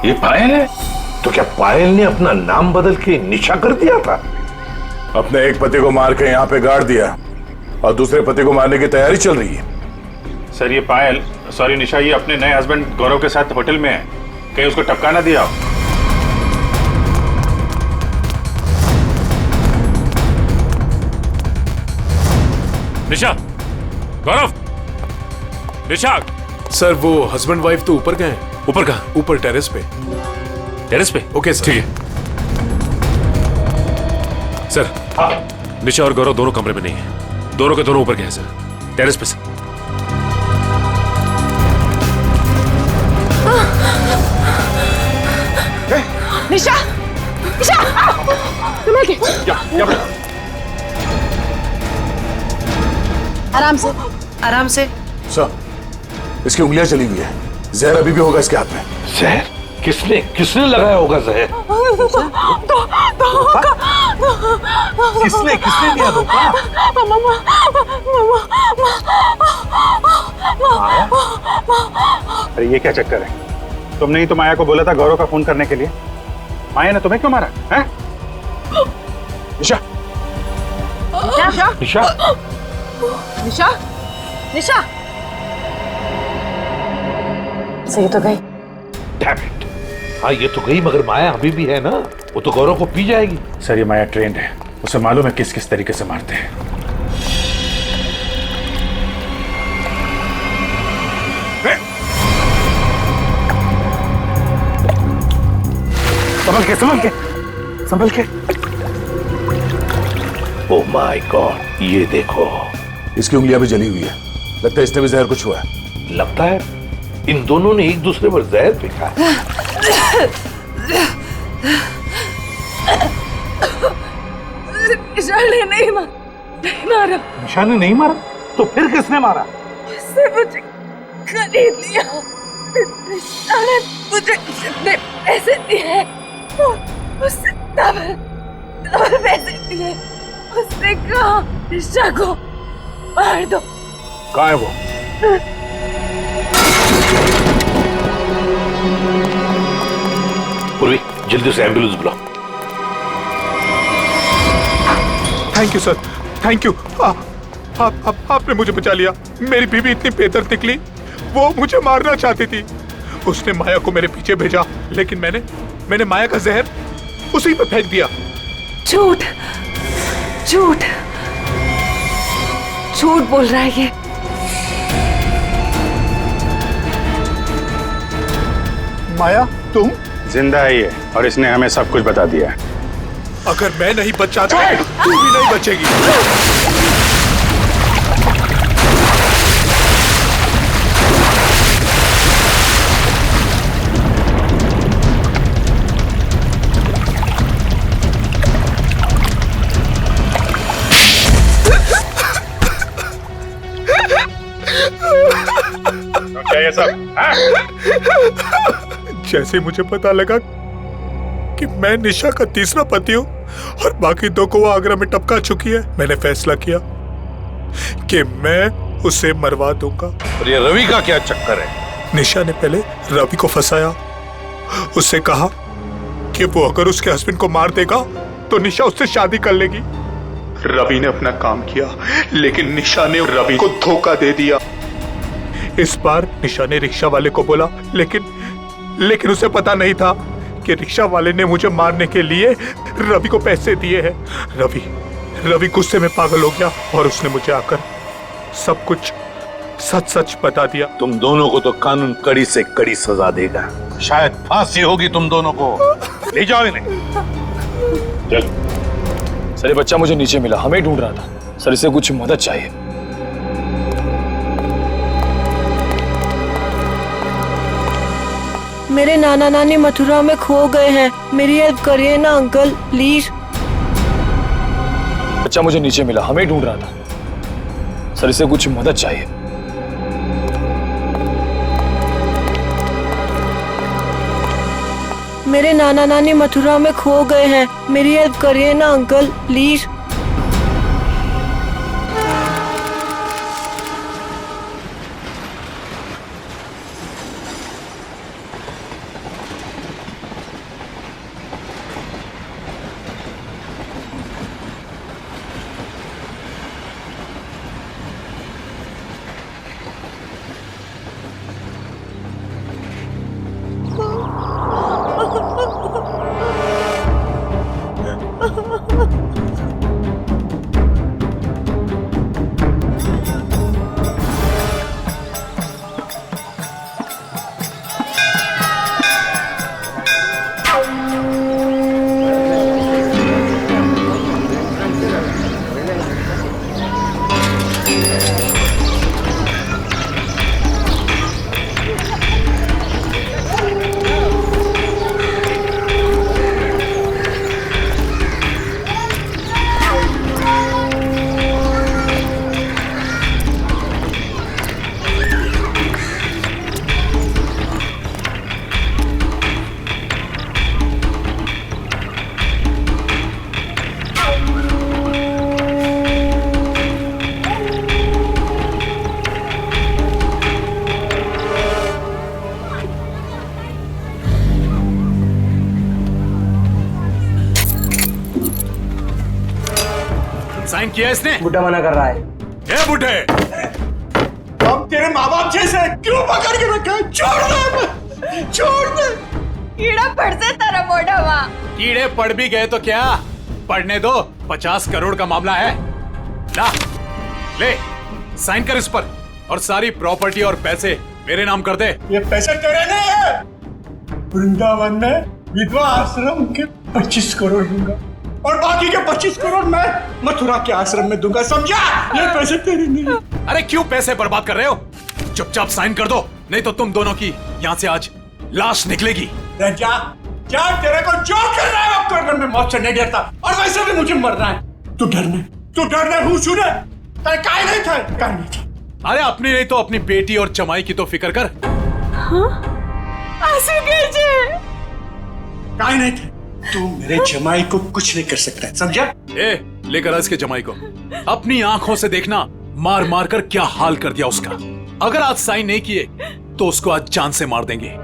ये पायल है? तो क्या पायल ने अपना नाम बदल के निशा कर दिया था? अपने एक पति को मार के यहाँ पे गाड़ दिया और दूसरे पति को मारने की तैयारी चल रही है। सर ये पायल, सॉरी निशा, ये अपने नए हस्बैंड गौरव के साथ होटल में है, कहीं उसको टपका ना दिया। निशा, गौरव, निशा। सर वो हस्बैंड वाइफ तो ऊपर गए हैं। ऊपर कहाँ? ऊपर टेरेस पे। टेरेस पे? Okay sir. ठीक है सर। निशा और गौरव दोनों कमरे में नहीं है, दोनों के दोनों ऊपर गए हैं सर, टेरेस पे सर। निशा, निशा, संभल के। आराम से। सर, इसकी उंगलियां चली हुई है, जहर अभी भी होगा इसके हाथ में। जहर? किसने लगाया होगा जहर? किसने दिया धोखा? अरे ये क्या चक्कर है? तुमने ही तो माया को बोला था गौरव का फोन करने के लिए। माया ने तुम्हें क्यों मारा है? निशा, निशा, निशा, निशा, निशा, सही तो गई। Damn it! हाँ, ये तो गई, मगर माया अभी भी है ना, वो तो गौरव को पी जाएगी। सर ये माया ट्रेंड है, उसे मालूम है किस किस तरीके से मारते हैं। समझ के संभल के। ओह माय गॉड, ये देखो। इसकी उंगलियां भी जली हुई है, लगता है इसने भी जहर कुछ हुआ है। लगता है इन दोनों ने एक दूसरे पर जहर फेंका है। निशा ने नहीं मारा। निशा ने नहीं मारा तो फिर किसने मारा? उसने मुझे खरीद लिया। निशा ने मुझे जितने पैसे दिए उससे डबल पैसे दिए। उसने कहा निशा को मार दो। कहाँ है वो? पूर्वी, जल्दी से एम्बुलेंस बुलाओ। Thank you sir, thank you. आपने मुझे बचा लिया। मेरी बीवी इतनी बेदर्द निकली, वो मुझे मारना चाहती थी। उसने माया को मेरे पीछे भेजा, लेकिन मैंने माया का जहर उसी पे फेंक दिया। झूठ झूठ झूठ बोल रहा है ये। माया, तुम? जिंदा है ये, और इसने हमें सब कुछ बता दिया है। अगर मैं नहीं बच जाता तू भी नहीं बचेगी। क्या ये सब? जैसे मुझे पता लगा कि मैं निशा का तीसरा पति हूँ और बाकी दो को वो आगरा में टपका चुकी है, मैंने फैसला किया कि मैं उसे मरवा दूंगा। और ये रवि का क्या चक्कर है? निशा ने पहले रवि को फंसाया। उससे कहा कि वो अगर उसके हस्बैंड को मार देगा तो निशा उससे शादी कर लेगी। रवि ने अपना काम किया, लेकिन निशा ने रवि को धोखा दे दिया। इस बार निशा ने रिक्शा वाले को बोला, लेकिन उसे पता नहीं था कि रिक्शा वाले ने मुझे मारने के लिए रवि को पैसे दिए हैं। रवि गुस्से में पागल हो गया और उसने मुझे आकर सब कुछ सच सच बता दिया। तुम दोनों को तो कानून कड़ी से कड़ी सजा देगा। शायद फांसी होगी तुम दोनों को। ले जाओ इन्हें। चल। सर, ये बच्चा मुझे नीचे मिला, हमें ढूंढ रहा था। सर, इसे कुछ मदद चाहिए। मेरे नाना नानी मथुरा में खो गए हैं, मेरी हेल्प करिए ना अंकल, प्लीज। बच्चा मुझे नीचे मिला, हमें ढूंढ रहा था। सर, इसे कुछ मदद चाहिए। मेरे नाना नानी मथुरा में खो गए हैं, मेरी हेल्प करिए ना अंकल, प्लीज। साइन किया इसने? बुड्ढा मना कर रहा है। ए बुड्ढे, हम तेरे माँ बाप जैसे क्यों पकड़ के रखा है? छोड़ दे, छोड़ दे। कीड़ा पड़ से तेरा मोटा वहाँ। कीड़े पड़ भी गए तो क्या, पढ़ने दो। 50 करोड़ का मामला है। ला, ले, साइन कर इस पर और सारी प्रॉपर्टी और पैसे मेरे नाम कर दे। ये पैसे तेरे नहीं है। वृंदावन में विधवा आश्रम के 25 करोड़ दूंगा और बाकी के 25 करोड़ मैं मथुरा के आश्रम में दूंगा, समझा? ये पैसे तेरे नहीं। अरे क्यों पैसे बर्बाद कर रहे हो? चुपचाप साइन कर दो, नहीं तो तुम दोनों की यहाँ से आज लाश निकलेगी। जा जा, तेरे को जो करना है वो कर, मैं मौत से नहीं डरता और वैसे भी मुझे मरना है। तू डरना हूँ सुने, तेरे काय नहीं था। अरे अपनी नहीं तो अपनी बेटी और जमाई की तो फिक्र कर। काय नहीं थे, तू मेरे जमाई को कुछ नहीं कर सकता, समझा? ए, लेकर आज के जमाई को अपनी आंखों से देखना, मार मार कर क्या हाल कर दिया उसका। अगर आज साइन नहीं किए तो उसको आज जान से मार देंगे।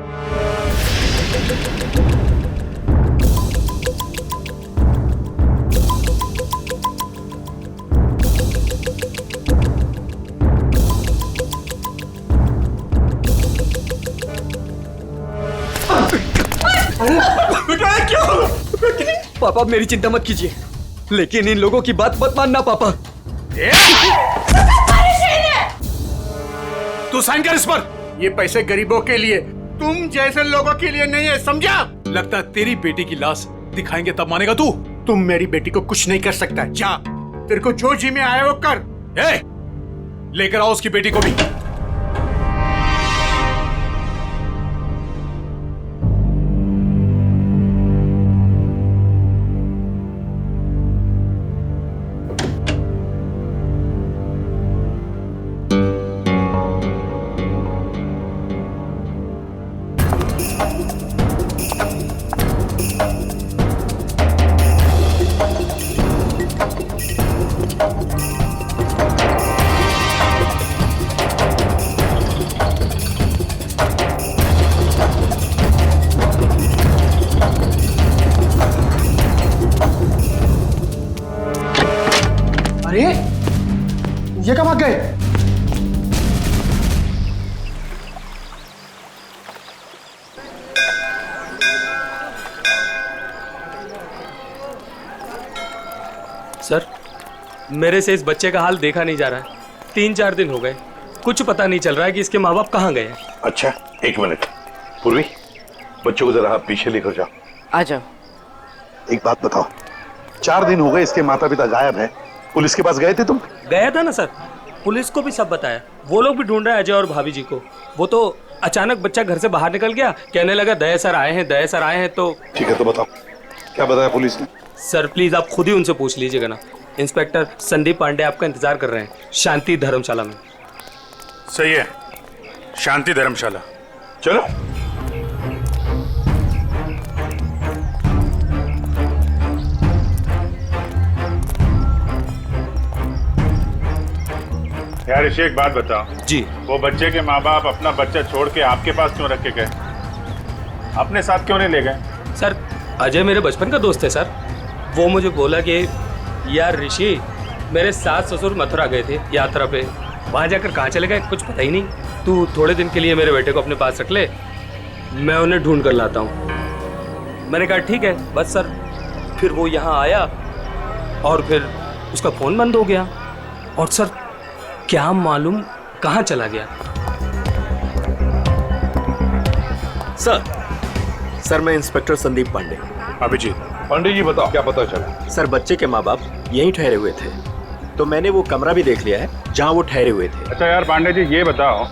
पापा मेरी चिंता मत कीजिए, लेकिन इन लोगों की बात मत मानना पापा। तू साइन कर इस पर। ये पैसे गरीबों के लिए, तुम जैसे लोगों के लिए नहीं है, समझा? लगता है तेरी बेटी की लाश दिखाएंगे तब मानेगा तू। तुम मेरी बेटी को कुछ नहीं कर सकता, जा, तेरे को जो जी में आया वो कर। लेकर आओ उसकी बेटी को भी। अरे ये कब आ गए? सर, मेरे से इस बच्चे का हाल देखा नहीं जा रहा है। 3-4 दिन हो गए, कुछ पता नहीं चल रहा है कि इसके माँ बाप कहाँ गए हैं। अच्छा, एक मिनट। पूर्वी, बच्चों को जरा आप पीछे लेकर जाओ। आ जाओ। एक बात बताओ, 4 दिन हो गए इसके माता पिता गायब हैं। पुलिस के पास गए थे तुम? गया था ना सर, पुलिस को भी सब बताया। वो लोग भी ढूंढ रहे हैं अजय और भाभी जी को। वो तो अचानक बच्चा घर से बाहर निकल गया, कहने लगा दया सर आए हैं, दया सर आए हैं। तो ठीक है, तो बताओ क्या बताया पुलिस ने? सर प्लीज आप खुद ही उनसे पूछ लीजिएगा ना। इंस्पेक्टर संदीप पांडे आपका इंतजार कर रहे हैं शांति धर्मशाला में। सही है, शांति धर्मशाला। चलो। यार ऋषि, एक बात बताओ जी। वो बच्चे के माँ बाप अपना बच्चा छोड़ के आपके पास क्यों रख के गए? अपने साथ क्यों नहीं ले गए? सर अजय मेरे बचपन का दोस्त है सर। वो मुझे बोला कि यार ऋषि, मेरे सास ससुर मथुरा गए थे यात्रा पे, वहाँ जाकर कहाँ चले गए कुछ पता ही नहीं। तू थोड़े दिन के लिए मेरे बेटे को अपने पास रख ले, मैं उन्हें ढूंढ कर लाता हूँ। मैंने कहा ठीक है बस सर। फिर वो यहाँ आया और फिर उसका फ़ोन बंद हो गया और सर क्या मालूम कहाँ चला गया। सर मैं इंस्पेक्टर संदीप पांडे। अभिजीत। पांडे जी बताओ क्या पता चला? सर बच्चे के माँ बाप यहीं ठहरे हुए थे, तो मैंने वो कमरा भी देख लिया है जहाँ वो ठहरे हुए थे। अच्छा यार पांडे जी, ये बताओ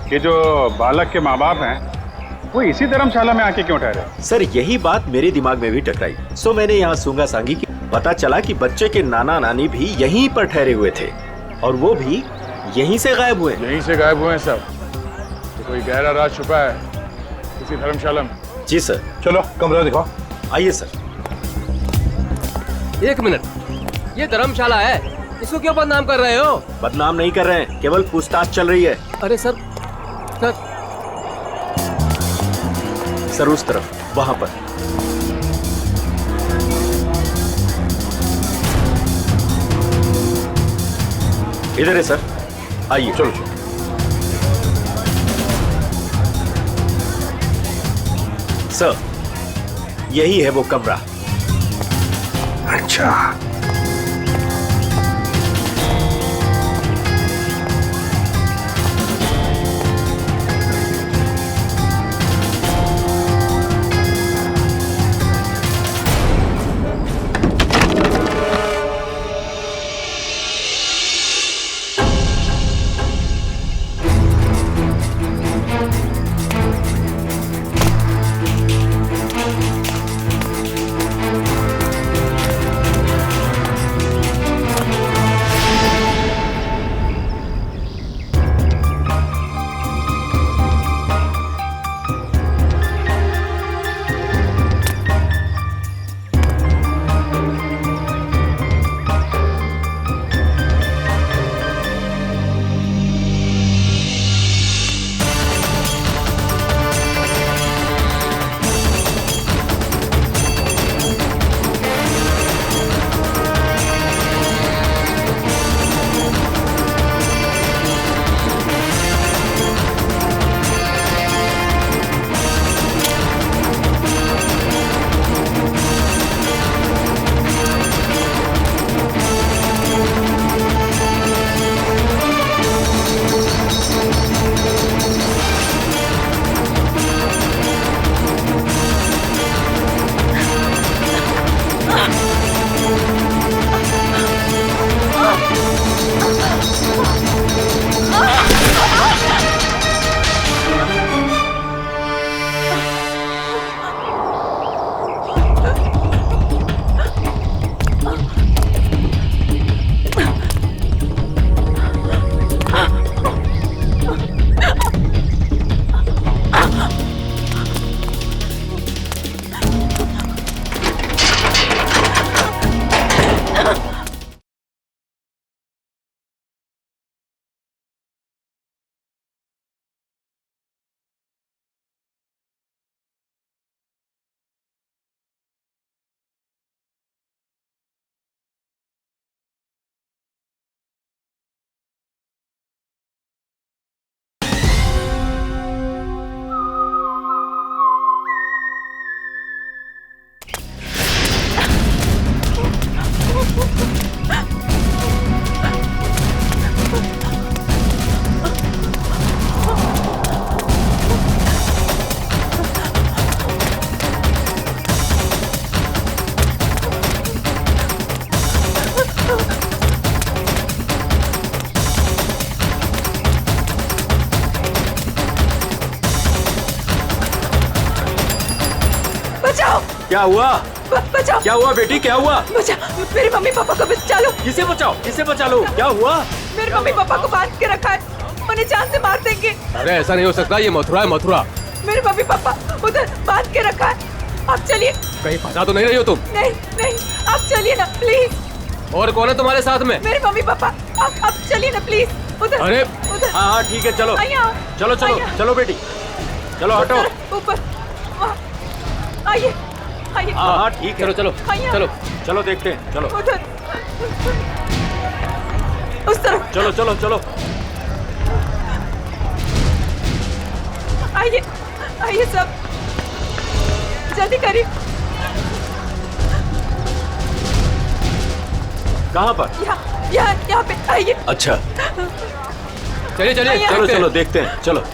कि जो बालक के माँ बाप हैं वो इसी धर्मशाला में आके क्यों ठहरे? सर यही बात मेरे दिमाग में भी टकराई, सो मैंने यहाँ सूंगा सांगी की। पता चला कि बच्चे के नाना नानी भी यहीं पर ठहरे हुए थे और वो भी यहीं से गायब हुए। यहीं से गायब हुए हैं सब। तो कोई गहरा राज छुपा है इसी धर्मशाला में। जी सर। चलो कमरा दिखाओ। आइए सर। एक मिनट, ये धर्मशाला है, इसको क्यों बदनाम कर रहे हो? बदनाम नहीं कर रहे हैं, केवल पूछताछ चल रही है। अरे सर सर उस तरफ, वहां पर। इधर है सर, आइए। चलो। सर यही है वो कमरा। अच्छा, बचाओ। क्या हुआ? बचाओ। क्या हुआ बेटी, क्या हुआ? बचाओ, मेरे मम्मी पापा को बचा लो। किसे बचाओ, किसे बचा लो? क्या हुआ? मेरे मम्मी पापा को बांध के रखा है, उन्हें जान से मार देंगे। अरे ऐसा नहीं हो सकता, ये मथुरा है मथुरा। मेरे मम्मी पापा उधर बांध के रखा है, आप चलिए। कहीं फंसा तो नहीं रही हो तुम? नहीं नहीं, आप चलिए ना प्लीज। और कौन है तुम्हारे साथ में? मेरे मम्मी पापा, आप चलिए ना प्लीज उधर। अरे उधर। हाँ ठीक है, चलो चलो चलो चलो बेटी, चलो हटो। ऊपर आइए आइए। हाँ ठीक है, चलो चलो चलो चलो देखते हैं, चलो उधर उस तरफ। चलो चलो चलो आइए आइए सब, जल्दी करिए। कहाँ पर? यहाँ पे आइए। अच्छा चलिए चलिए, चलो चलो देखते हैं, चलो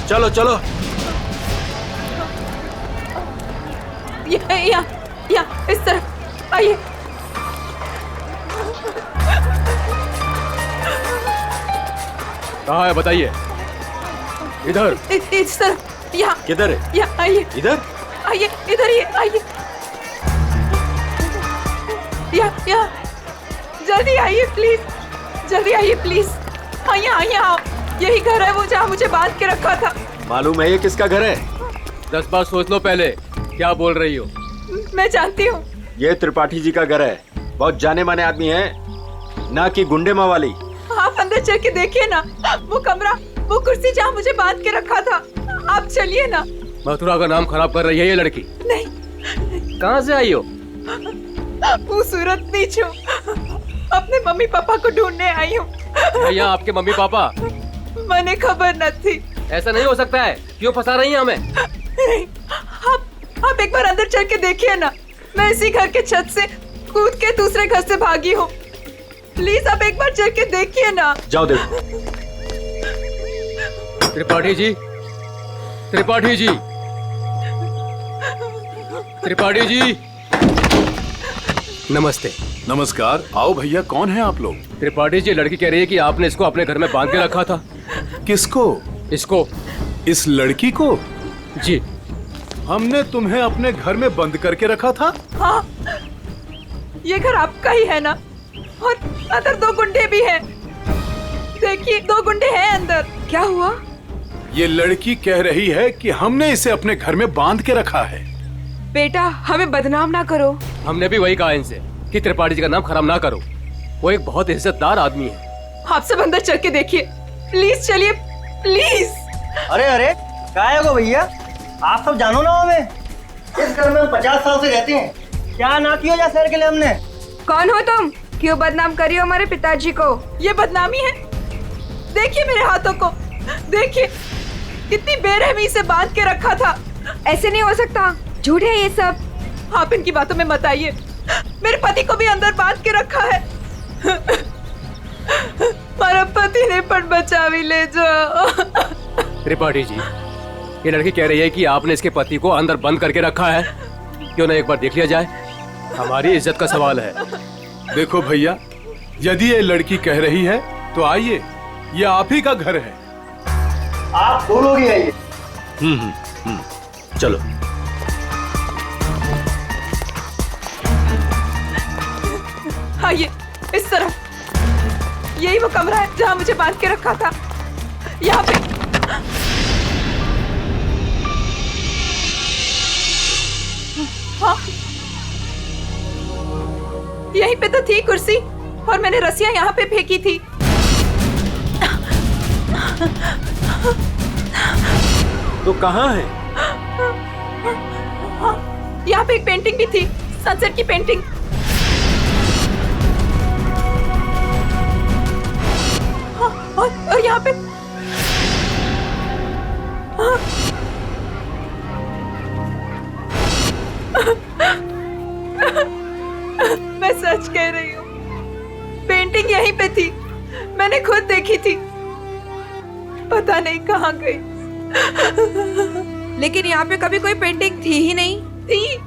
चलो चलो। यहाँ इस तरफ आइए। कहाँ है बताइए? इधर। इस तरफ। यहाँ। किधर है? यहाँ आइए। इधर आइए, इधर ही आइए। यहाँ जल्दी आइए प्लीज, जल्दी आइए प्लीज। हाँ यहाँ आओ, यही घर है वो जहाँ मुझे बांध के रखा था। मालूम है ये किसका घर है? 10 बार सोच लो पहले, क्या बोल रही हो? मैं जानती हूँ। ये त्रिपाठी जी का घर है, बहुत जाने माने आदमी है, ना कि गुंडे मावाली। आप अंदर चल के देखिए ना, वो कमरा, वो कुर्सी जहाँ मुझे बांध के रखा था। आप चलिए ना। मथुरा का नाम खराब कर रही है ये लड़की। नहीं। कहाँ से आई हो? वो सूरत नीच हूँ, अपने मम्मी पापा को ढूंढने आई हूँ। यहाँ आपके मम्मी पापा? मैंने खबर न थी। ऐसा नहीं हो सकता है, क्यों फंसा रही हैं हमें? आप एक बार अंदर चल के देखिए ना, मैं इसी घर के छत से कूद के दूसरे घर से भागी हूँ। प्लीज आप एक बार चल के देखिए ना। जाओ देखो। त्रिपाठी जी, त्रिपाठी जी, त्रिपाठी जी, नमस्ते। नमस्कार, आओ भैया। कौन है आप लोग? त्रिपाठी जी, लड़की कह रही है कि आपने इसको अपने घर में बांध के रखा था। किसको? इसको। इस लड़की को? जी। हमने तुम्हें अपने घर में बंद करके रखा था? हाँ, ये घर आपका ही है ना? और अंदर 2 गुंडे भी हैं। देखिए 2 गुंडे हैं अंदर। क्या हुआ? ये लड़की कह रही है कि हमने इसे अपने घर में बांध के रखा है। बेटा, हमें बदनाम ना करो। हमने भी वही कहा इनसे कि त्रिपाठी जी का नाम खराब ना करो, वो एक बहुत इज्जतदार आदमी है। आप सब अंदर चल के देखिए, प्लीज चलिए प्लीज। अरे अरे क्या है वो भैया, आप सब जानो ना हमें, इस घर में हम 50 साल से रहते हैं, क्या ना किया जा शहर के लिए हमने। कौन हो तुम? क्यों बदनाम करियो हमारे पिताजी को? ये बदनामी है? देखिए मेरे हाथों को, देखिए कितनी बेरहमी से बांध के रखा था। ऐसे नहीं हो सकता, झूठ है ये सब। आप इनकी बातों में मत आइए, मेरे पति को भी अंदर बांध के रखा है। हमारा पति ने पर बचा भी ले जाओ। त्रिपाठी जी, ये लड़की कह रही है कि आपने इसके पति को अंदर बंद करके रखा है, क्यों ना एक बार देख लिया जाए? हमारी इज्जत का सवाल है। देखो भैया, यदि ये लड़की कह रही है तो आइए, ये आप ही का घर है। आप दो लोग ही आइए। चलो। आइए इस तरफ, यही वो कमरा है जहाँ मुझे बांध के रखा था। यहाँ पे हाँ, यहीं पे तो थी कुर्सी और मैंने रस्सियां यहाँ पे फेंकी थी। तो कहाँ है? यहाँ पे एक पेंटिंग भी थी, सनसेट की पेंटिंग। और यहाँ पे मैं सच कह रही हूँ, पेंटिंग यहीं पे थी, मैंने खुद देखी थी, पता नहीं कहाँ गई। लेकिन यहाँ पे कभी कोई पेंटिंग थी ही नहीं। थी,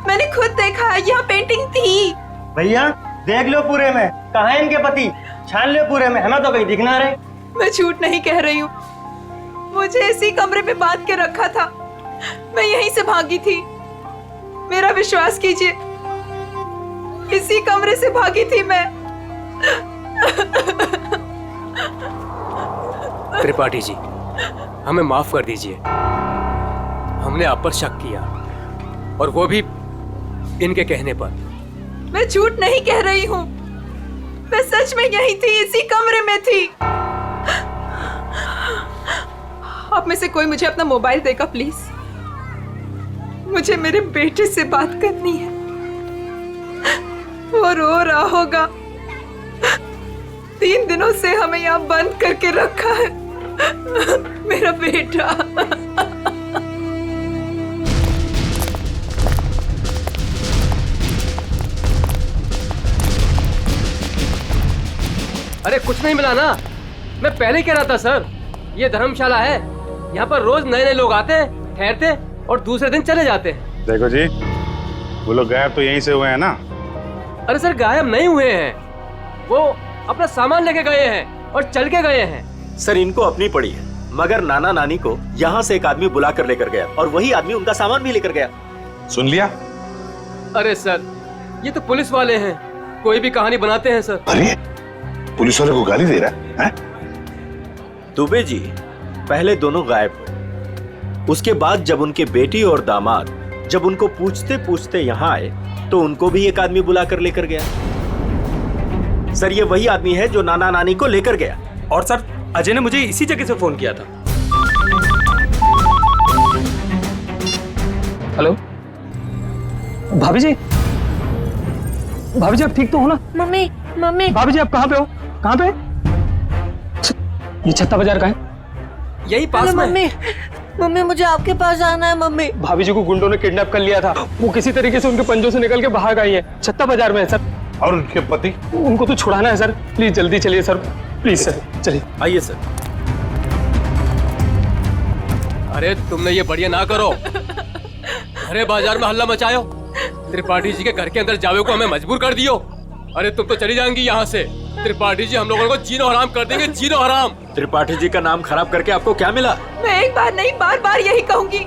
मैंने खुद देखा है, यहाँ पेंटिंग थी। भैया देख लो पूरे में, कहाँ है इनके पति, छान लो पूरे में, हमें तो कहीं दिख ना रहे। मैं झूठ नहीं कह रही हूँ, मुझे इसी कमरे में बांध के रखा था। मैं यहीं से भागी थी। मेरा विश्वास कीजिए, इसी कमरे से भागी थी मैं। त्रिपाठी जी, हमें माफ कर दीजिए। हमने आप पर शक किया, और वो भी इनके कहने पर। मैं झूठ नहीं कह रही हूँ, मैं सच में यही थी, इसी कमरे में थी। आप में से कोई मुझे अपना मोबाइल देगा प्लीज? मुझे मेरे बेटे से बात करनी है। वो रो रहा होगा। 3 दिनों से हमें यहाँ बंद करके रखा है। मेरा बेटा। अरे कुछ नहीं मिला ना, मैं पहले ही कह रहा था सर, ये धर्मशाला है, यहाँ पर रोज नए नए लोग आते हैं, ठहरते और दूसरे दिन चले जाते हैं। देखो जी, वो लोग गायब तो यहीं से हुए हैं ना? अरे सर गायब नहीं हुए हैं, वो अपना सामान लेके गए हैं और चल के गए हैं। सर इनको अपनी पड़ी है, मगर नाना नानी को यहाँ से एक आदमी बुला कर लेकर गया और वही आदमी उनका सामान भी लेकर गया। सुन लिया? अरे सर ये तो पुलिस वाले हैं, कोई भी कहानी बनाते हैं सर। अरे पुलिस वाले को गाली दे रहा है? दुबे जी, पहले दोनों गायब हुए, उसके बाद जब उनके बेटी और दामाद जब उनको पूछते पूछते यहाँ आए तो उनको भी एक आदमी बुला कर लेकर गया। सर ये वही आदमी है जो नाना नानी को लेकर गया। और सर अजय ने मुझे इसी जगह से फोन किया था। हेलो भाभी जी, भाभी जी आप ठीक तो हो ना? Mummy mummy. भाभी जी आप कहाँ पे हो? कहाँ पे? ये छत्ता बाजार का है? यही पास में। मम्मी मम्मी मुझे आपके पास आना है मम्मी। भाभी जी को गुंडों ने किडनैप कर लिया था, वो किसी तरीके से उनके पंजों से निकल के बाहर आई है, छत्ता बाजार में है सर। और उनके पति? उनको तो छुड़ाना है सर, प्लीज जल्दी चलिए सर, प्लीज सर चलिए। आइए सर। अरे तुमने ये बढ़िया ना करो, अरे बाजार में हल्ला मचायो, त्रिपाठी जी के घर के अंदर जावे को हमें मजबूर कर दियो। अरे तुम तो चली जाएंगी यहाँ से, त्रिपाठी जी हम लोगों को जीनो हराम कर देंगे, जीनो हराम। त्रिपाठी जी का नाम खराब करके आपको क्या मिला? मैं एक बार नहीं बार बार यही कहूंगी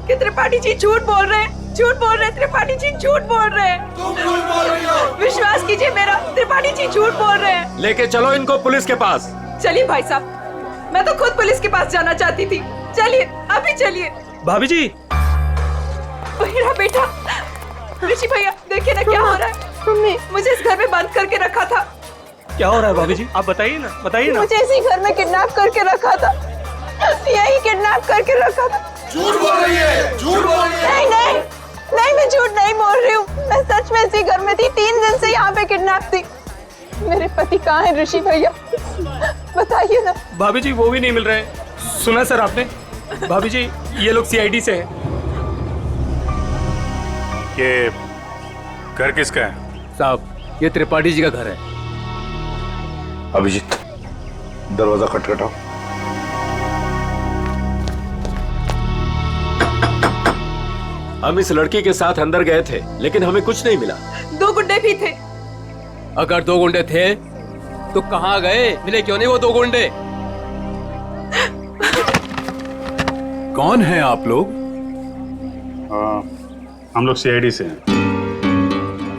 कि त्रिपाठी जी झूठ बोल रहे हैं, झूठ बोल रहे हैं, त्रिपाठी जी झूठ बोल रहे हैं। तुम झूठ बोल रही हो। विश्वास कीजिए मेरा, त्रिपाठी जी झूठ बोल रहे हैं। लेके चलो इनको पुलिस के पास। चलिए भाई साहब, मैं तो खुद पुलिस के पास जाना चाहती थी। चलिए अभी चलिए। भाभी जी। मेरा बेटा ऋषि भैया, देखिए ना क्या हो रहा है। मम्मी मुझे इस घर में बंद करके रखा था। क्या हो रहा है भाभी जी, आप बताइए ना, बताइए ना। मुझे इसी घर में किडनैप करके रखा था, यही किडनैप करके रखा था। झूठ बोल रही है, झूठ बोल रही है। नहीं नहीं नहीं, मैं झूठ नहीं बोल रही हूँ, मैं सच में इसी घर में थी। 3 दिन से यहाँ पे किडनैप थी। मेरे पति कहाँ है ऋषि भैया, बताइए ना। भाभी जी वो भी नहीं मिल रहे। सुना सर आपने? भाभी जी ये लोग CID से हैं। ये घर किसका है? साहब ये त्रिपाठी जी का घर है। अभिजीत दरवाजा खटखटाओ। हम इस लड़की के साथ अंदर गए थे लेकिन हमें कुछ नहीं मिला। 2 गुंडे भी थे। अगर 2 गुंडे थे तो कहाँ गए? मिले क्यों नहीं वो 2 गुंडे? कौन है आप लोग? हम लोग CID से हैं।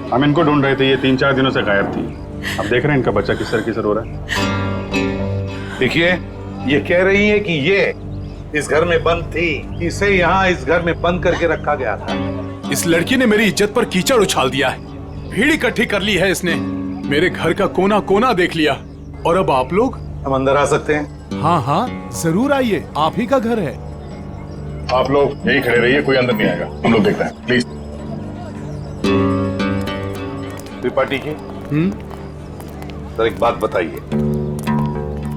हम इनको ढूंढ रहे थे, ये 3-4 दिनों से गायब थी। अब देख रहे हैं इनका बच्चा किस तरह हो रहा है। देखिए ये कह रही है कि ये इस घर में बंद थी, इसे यहाँ इस घर में बंद करके रखा गया था। इस लड़की ने मेरी इज्जत पर कीचड़ उछाल दिया है, भीड़ इकट्ठी कर ली है इसने, मेरे घर का कोना कोना देख लिया। और अब आप लोग? हम अंदर आ सकते हैं? हाँ हाँ जरूर आइए, आप ही का घर है। आप लोग यही खड़े रहिए, कोई अंदर नहीं आएगा, हम लोग देखते हैं प्लीज। त्रिपाठी जी सर एक बात बताइए,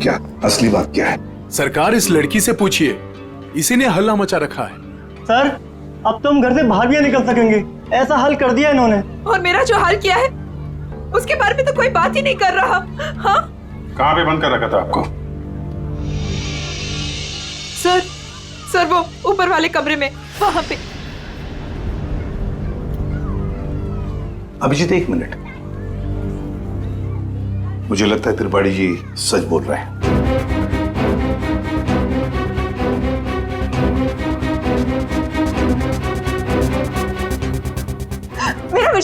क्या असली बात क्या है? सरकार इस लड़की से पूछिए, इसी ने हल्ला मचा रखा है। सर अब तो हम घर से बाहर भी नहीं निकल सकेंगे, ऐसा हल कर दिया इन्होंने। और मेरा जो हाल किया है उसके बारे में तो कोई बात ही नहीं कर रहा। हाँ कहाँ पे बंद कर रखा था आपको? सर वो ऊपर वाले कमरे में, वहां पे। अभिजीत एक मिनट, मुझे लगता है त्रिपाठी जी सच बोल रहे हैं।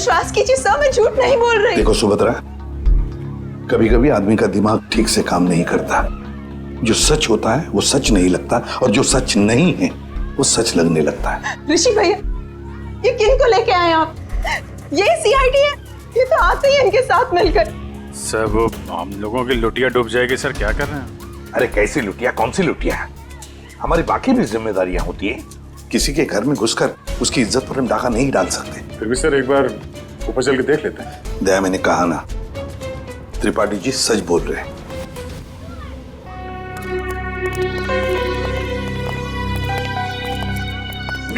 विश्वास कीजिए सर, मैं झूठ नहीं बोल रही। देखो सुभद्रा, कभी कभी आदमी का दिमाग ठीक से काम नहीं करता। जो सच होता है वो सच नहीं लगता, और जो सच नहीं है वो सच लगने लगता है। ऋषि भैया, ये किन को लेके आए आप? ये सीआईडी है? ये तो आते ही इनके साथ मिलकर। सर वो हम लोगों की लुटिया डूब जाएगी सर, क्या कर रहे हैं? अरे कैसी लुटिया, कौन सी लुटिया? हमारी बाकी भी जिम्मेदारियां होती है। किसी के घर में घुसकर उसकी इज्जत पर हम डाका नहीं डाल सकते। फिर भी सर एक बार ऊपर चल के देख लेते हैं। दया, मैंने कहा ना, त्रिपाठी जी सच बोल रहे हैं।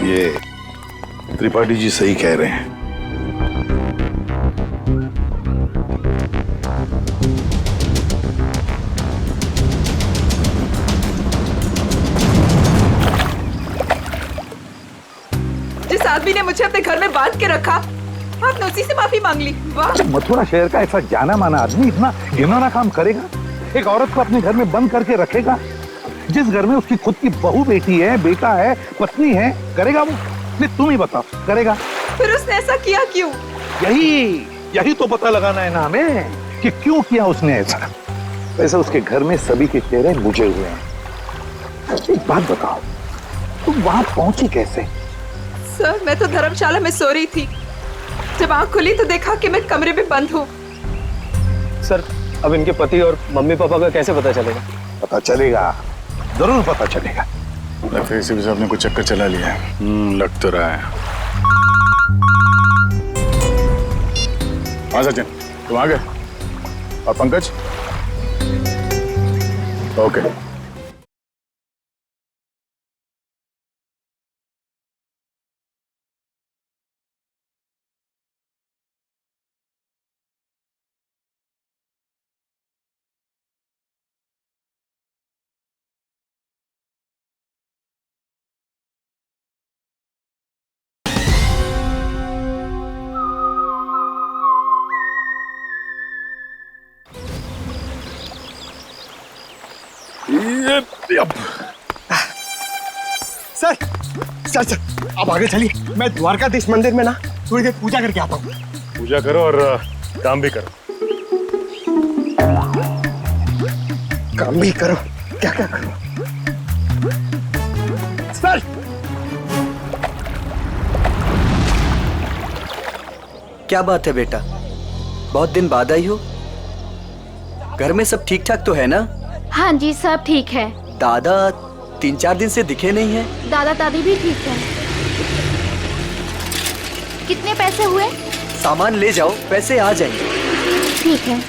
ये त्रिपाठी जी सही कह रहे हैं। जिस आदमी ने मुझे अपने घर में बांध के रखा, आपने उसी से माफी मांग ली। वाह! मथुरा शहर का ऐसा जाना माना आदमी इतना घिनौना काम करेगा? एक औरत को अपने घर में बंद करके रखेगा? जिस घर में उसकी खुद की बहू बेटी है, बेटा है, पत्नी है, करेगा वो? नहीं, तुम ही बताओ, करेगा? फिर उसने ऐसा किया क्यों? यही तो पता लगाना है ना हमें कि क्यों किया उसने ऐसा। वैसे उसके घर में सभी के चेहरे बुझे हुए हैं। एक बात बताओ, तुम वहां पहुंची कैसे? सर, मैं तो धर्मशाला में सो रही थी। जब आंख खुली तो देखा कि मैं कमरे में बंद हूँ। सर, अब इनके पति और मम्मी पापा का कैसे पता चलेगा? पता चलेगा, जरूर पता चलेगा। लगता है इसी वजह से आपने कुछ चक्कर चला लिया है। लग तो रहा है। हाँ सचिन, तुम आ गए? और Pankaj? Okay. Sir sir sir अब आगे चलिए, मैं द्वारकाधीश मंदिर में ना थोड़ी देर पूजा करके आता हूँ। पूजा करो और काम भी करो। काम भी करो? क्या क्या करो? सर, क्या बात है बेटा, बहुत दिन बाद आई हो? घर में सब ठीक ठाक तो है ना? हाँ जी, सब ठीक है। दादा 3-4 दिन से दिखे नहीं है। दादा दादी भी ठीक है। कितने पैसे हुए? सामान ले जाओ, पैसे आ जाएंगे। ठीक है।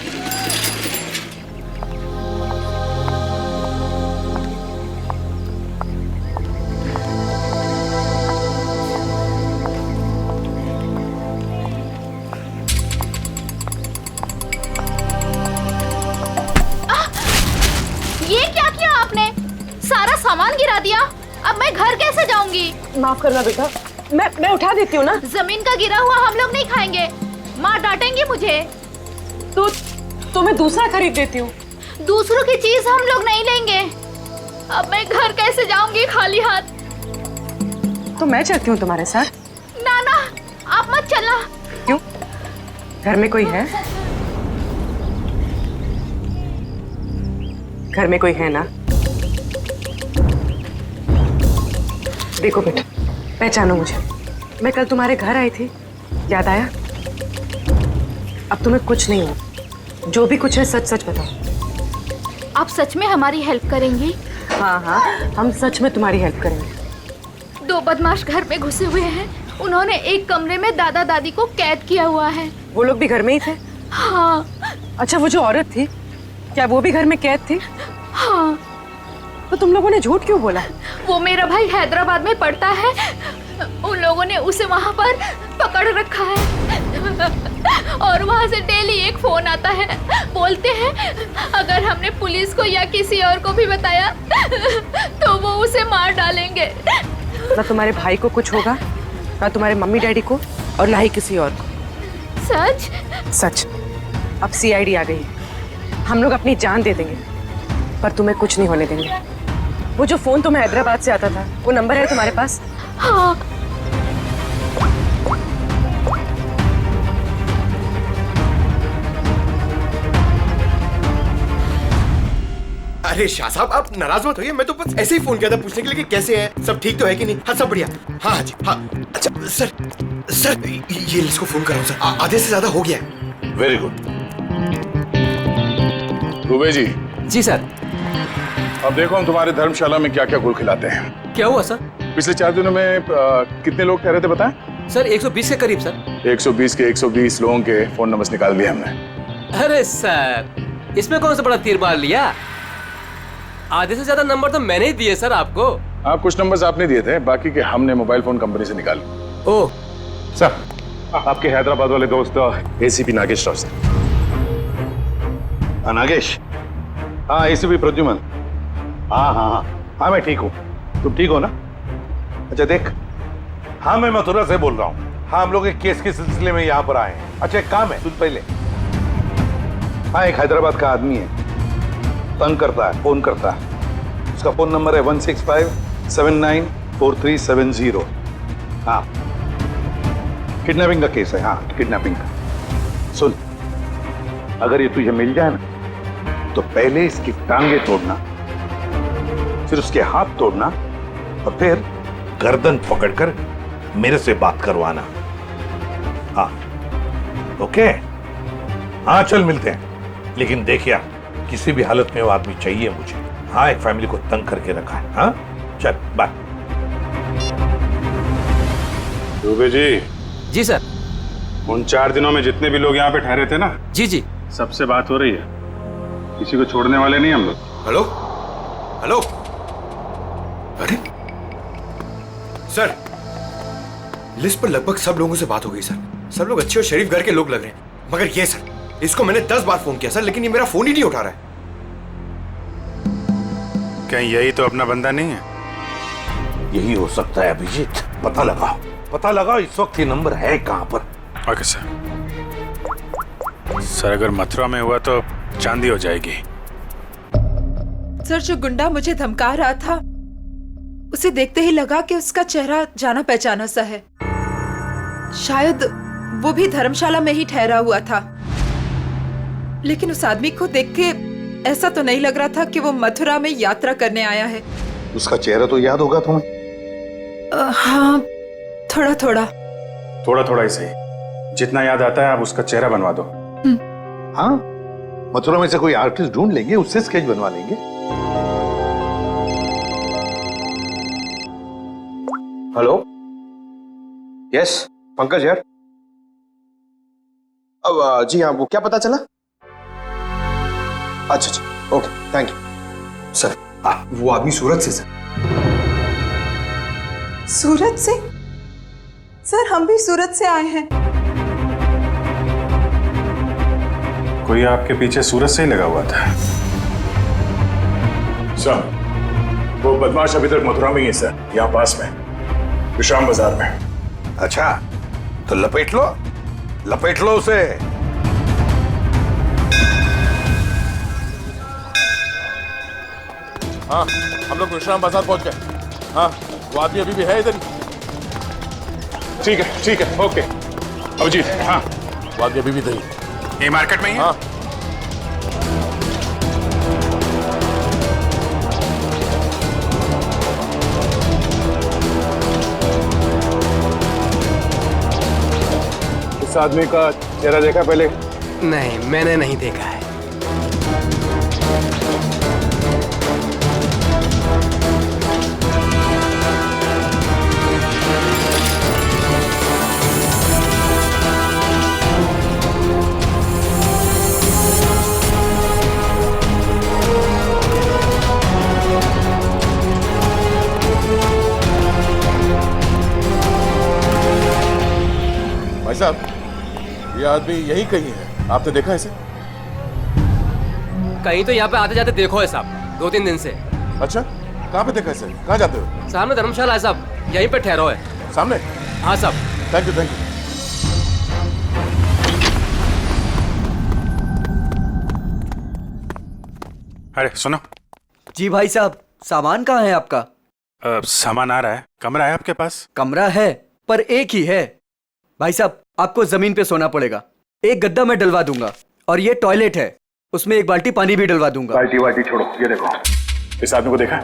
ये क्या किया आपने? सारा सामान गिरा दिया। अब मैं घर कैसे जाऊंगी? माफ करना बेटा, मैं उठा देती हूँ ना। जमीन का गिरा हुआ हम लोग नहीं खाएंगे, माँ डांटेंगी मुझे। तो मैं दूसरा खरीद देती हूँ। दूसरों की चीज हम लोग नहीं लेंगे। अब मैं घर कैसे जाऊंगी खाली हाथ? तो मैं चलती हूँ तुम्हारे साथ। ना ना, आप मत चलना। क्यों? घर में कोई है? घर में कोई है ना? देखो बेटा, पहचानो मुझे। मैं कल तुम्हारे घर आई थी, याद आया? अब तुम्हें कुछ नहीं हो। जो भी कुछ है सच सच बताओ। आप सच में हमारी हेल्प करेंगी? हाँ हाँ, हम सच में तुम्हारी हेल्प करेंगे। 2 बदमाश घर में घुसे हुए हैं। उन्होंने एक कमरे में दादा दादी को कैद किया हुआ है। वो लोग भी घर में ही थे? हाँ। अच्छा, वो जो औरत थी, क्या वो भी घर में कैद थी? हाँ। तो तुम लोगों ने झूठ क्यों बोला? वो मेरा भाई हैदराबाद में पढ़ता है। उन लोगों ने उसे वहाँ पर पकड़ रखा है और वहाँ से डेली एक फोन आता है। बोलते हैं अगर हमने पुलिस को या किसी और को भी बताया तो वो उसे मार डालेंगे। ना तुम्हारे भाई को कुछ होगा, ना तुम्हारे मम्मी डैडी को, और ना ही किसी और को। सच? सच। अब सीआईडी आ गई है, हम लोग अपनी जान दे देंगे, पर तुम्हें कुछ नहीं होने देंगे। वो जो फोन तुम्हें हैदराबाद से आता था, वो नंबर है तुम्हारे पास? हाँ। अरे शाह साहब आप नाराज मत होइए, मैं तो बस ऐसे ही फोन किया था पूछने के लिए कि कैसे है, सब ठीक तो है कि नहीं। हाँ सब बढ़िया। हाँ जी हाँ। अच्छा सर ये इसको फोन कर रहा हूँ सर, आधे से ज्यादा हो गया है। Very good. दुबे जी। जी सर। अब देखो हम तुम्हारे धर्मशाला में क्या क्या गुल खिलाते हैं। क्या हुआ सर? पिछले 4 दिनों में कितने लोग ठहरे थे बताएं? सर 120 के करीब सर। 120 के 120 लोगों के फोन नंबर निकाल दिए हमने। अरे सर इसमें कौन सा बड़ा तीर मार लिया? आधे से ज्यादा नंबर तो मैंने ही दिए सर आपको। हाँ कुछ नंबर्स आपने दिए थे, बाकी के हमने मोबाइल फोन कंपनी से निकाले। ओह सर आपके हैदराबाद वाले दोस्त एसीपी नागेश राव सर। नागेश? हाँ एसीपी प्रद्युमन। हाँ मैं ठीक हूँ। तुम ठीक हो ना? अच्छा देख, हाँ मैं मथुरा से बोल रहा हूँ। हाँ हम लोग एक केस के सिलसिले में यहाँ पर आए हैं। अच्छा एक काम है, सुन पहले। हाँ एक हैदराबाद का आदमी है, तंग करता है, फोन करता है। उसका फोन नंबर है 165794370। हाँ किडनैपिंग का केस है। हाँ किडनैपिंग का। सुन, अगर ये तुझे मिल जाए ना तो पहले इसकी टांगे तोड़ना, फिर उसके हाथ तोड़ना और फिर गर्दन पकड़कर मेरे से बात करवाना। हाँ ओके। हाँ चल मिलते हैं, लेकिन देखिए किसी भी हालत में वो आदमी चाहिए मुझे। हाँ एक फैमिली को तंग करके रखा है। हाँ चल बाय। दुबे जी। जी सर। उन 4 दिनों में जितने भी लोग यहाँ पे ठहरे थे ना, जी सबसे बात हो रही है। किसी को छोड़ने वाले नहीं हम लोग। Hello hello. अरे सर लिस्ट पर लगभग सब लोगों से बात हो गई सर। सब लोग अच्छे और शरीफ घर के लोग लग रहे हैं, मगर ये सर इसको मैंने 10 बार फोन किया सर, लेकिन ये मेरा फोन ही नहीं उठा रहा है। कहीं यही तो अपना बंदा नहीं है? यही हो सकता है अभिजीत। पता लगाओ इस वक्त ये नंबर है कहां पर। Okay sir. सर अगर मथुरा में हुआ तो चांदी हो जाएगी। सर जो गुंडा मुझे धमका रहा था, उसे देखते ही लगा कि उसका चेहरा जाना पहचाना सा है। शायद वो भी धर्मशाला में ही ठहरा हुआ था, लेकिन उस आदमी को देख के ऐसा तो नहीं लग रहा था कि वो मथुरा में यात्रा करने आया है। उसका चेहरा तो याद होगा तुम्हें? हाँ थोड़ा थोड़ा ही सही, जितना याद आता है आप उसका चेहरा बनवा दो। हाँ मथुरा में से कोई आर्टिस्ट ढूंढ लेंगे, उससे स्केच बनवा लेंगे। हेलो यस पंकज यार। अब जी हाँ, वो क्या पता चला? अच्छा ओके थैंक यू सर। वो आदमी सूरत से सर। सूरत से? सर हम भी सूरत से आए हैं। कोई आपके पीछे सूरत से ही लगा हुआ था? सर वो बदमाश अभी तक मथुरा में ही है सर, यहाँ पास में विश्राम बाजार में। अच्छा तो लपेट लो उसे। हाँ हम लोग विश्राम बाजार पहुंच गए। हाँ वो आदमी अभी भी है इधर। ठीक है ओके अभिजीत। हाँ वो आदमी अभी भी इधर ही। ये मार्केट में ही है? हाँ इस आदमी का चेहरा देखा पहले? नहीं मैंने नहीं देखा है। भाई साहब ये आदमी यही कहीं है, आपने देखा इसे? कहीं तो यहाँ पे आते जाते देखो है साहब, 2-3 दिन से। अच्छा कहाँ पे देखा इसे? कहाँ जाते हो? सामने धर्मशाला है साहब, यहीं पे ठहरो है। सामने? हाँ साहब। Thank you. अरे सुनो। जी भाई साहब, सामान कहाँ है आपका? सामान आ रहा है। कमरा है आपके पास? कमरा है पर एक ही है। भाई साहब आपको जमीन पे सोना पड़ेगा। एक गद्दा मैं डलवा दूंगा और ये टॉयलेट है, उसमें 1 बाल्टी पानी भी डलवा दूंगा। बाल्टी वाल्टी छोड़ो, ये देखो, इस आदमी को देखा?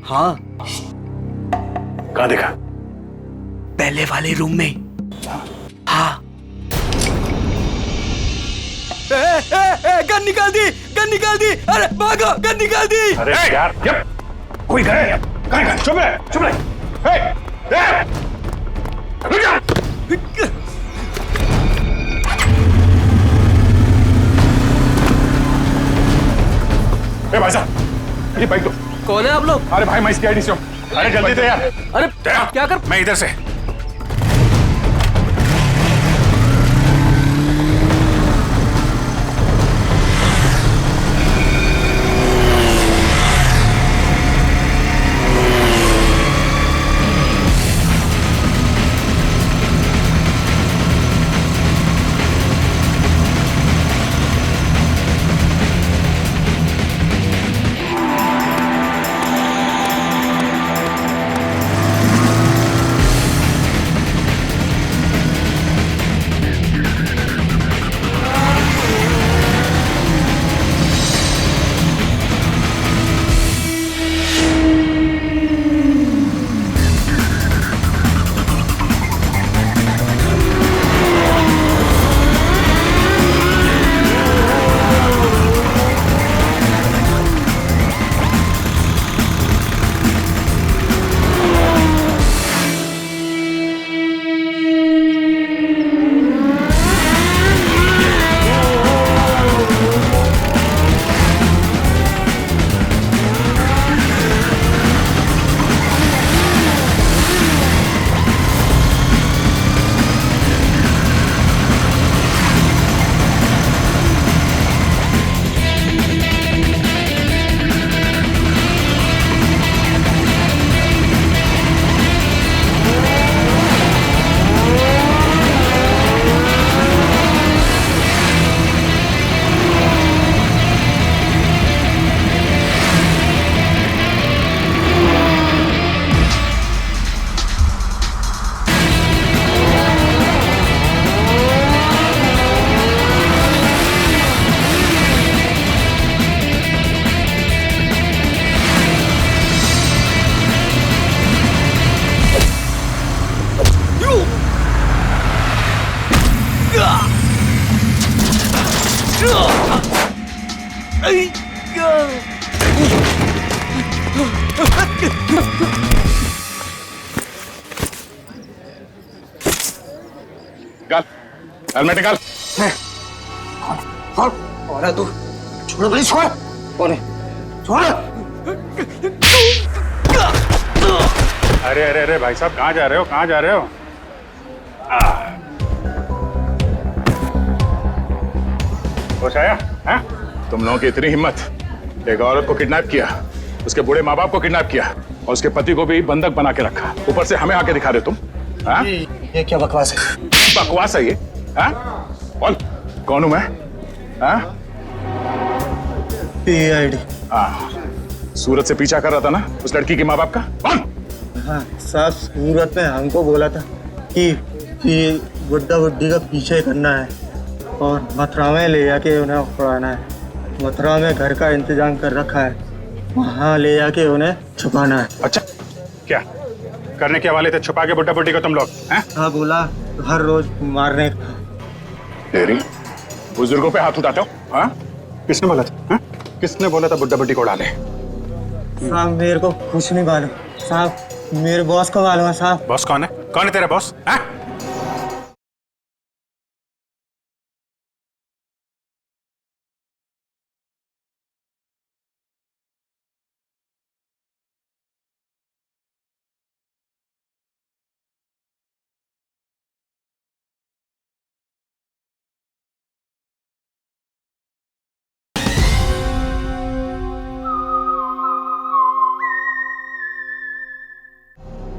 हाँ। कहाँ देखा? पहले वाले रूम में। हाँ। गन निकाल दी, गन निकाल दी, अरे भागो, गन निकाल दी। अरे यार, कोई घर है? कहाँ है? चुप रहे, चुप रहे। रुक जा। भाई साहब, ये बाइक दो। कौन है आप लोग? अरे भाई, मैं इसकी आईडी से हूँ। अरे जल्दी दे यार। अरे क्या कर? मैं इधर से। हेलमेट निकाल। और तू छोड़, प्लीज छोड़। कौन है? छोड़। अरे अरे अरे भाई साहब, कहाँ जा रहे हो? कहाँ जा रहे हो? होश आया? हाँ? तुम लोगों की इतनी हिम्मत, एक औरत को किडनैप किया, उसके बूढ़े माँ बाप को किडनैप किया और उसके पति को भी बंधक बना के रखा, ऊपर से हमें आके दिखा रहे तुम? हाँ? ये क्या बकवास है? बकवास है ये? हाँ? बोल, कौन हूं मैं? हाँ? PID। हाँ, सूरत से पीछा कर रहा था ना उस लड़की के माँ बाप का? कौन? हाँ साहब, सूरत में हमको बोला था कि बुड्ढा बुड्ढी का पीछे करना है और मथुरा में ले जाके उन्हें पढ़ाना है। मथुरा में घर का इंतजाम कर रखा है, वहाँ ले जाके उन्हें छुपाना है। अच्छा, क्या करने के वाले थे? छुपा के बुड्ढा बुड्ढी को तुम लोग? हाँ, बोला हर रोज मारने का। तेरी बुजुर्गों पे हाथ उठाते हो? हाँ? किसने बोला था? हाँ? किसने बोला था बुड्ढा बुड्ढी को उड़ा ले? साहब मेरे को कुछ नहीं मालूम साहब, मेरे बॉस को मालूम है साहब। बॉस कौन है? कौन है तेरा बॉस? हाँ?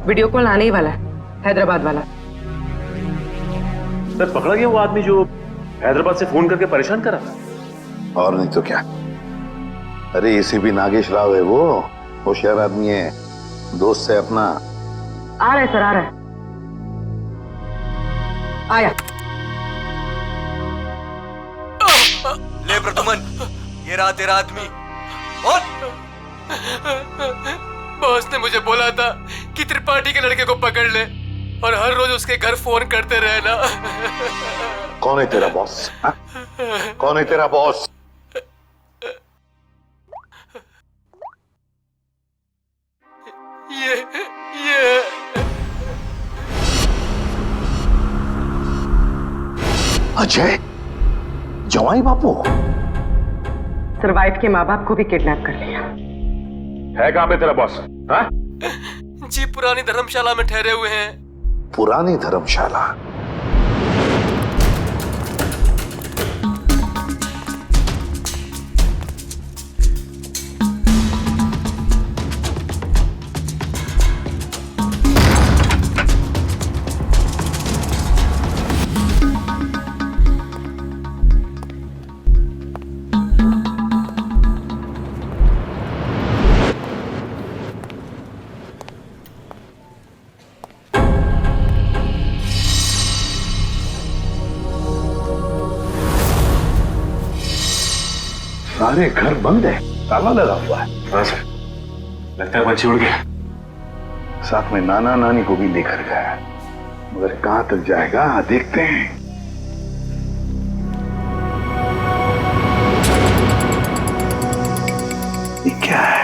वीडियो कॉल आने ही वाला है, हैदराबाद वाला। सर, पकड़ा गया वो आदमी जो हैदराबाद से फोन करके परेशान कर रहा था। और नहीं तो क्या। अरे ACP नागेश राव है वो, होशियार आदमी है, दोस्त है अपना। आ रहा है सर, आ रहा है। आया। ले अमन, ये रहा तेरा आदमी। और बॉस ने मुझे बोला था कि त्रिपाठी के लड़के को पकड़ ले और हर रोज उसके घर फोन करते रहना। कौन है तेरा बॉस? कौन है तेरा बॉस? ये अजय, जवाई बापू। सर, वाइफ के माँ बाप को भी किडनैप कर लिया। है कहां पे तेरा बॉस? हाँ? जी पुरानी धर्मशाला में ठहरे हुए हैं। पुरानी धर्मशाला? सारे घर बंद है, ताला लगा हुआ है। हाँ सर, लगता है पंछी उड़ गया। साथ में नाना नानी को भी लेकर गया, मगर कहां तक जाएगा देखते हैं। ये क्या है?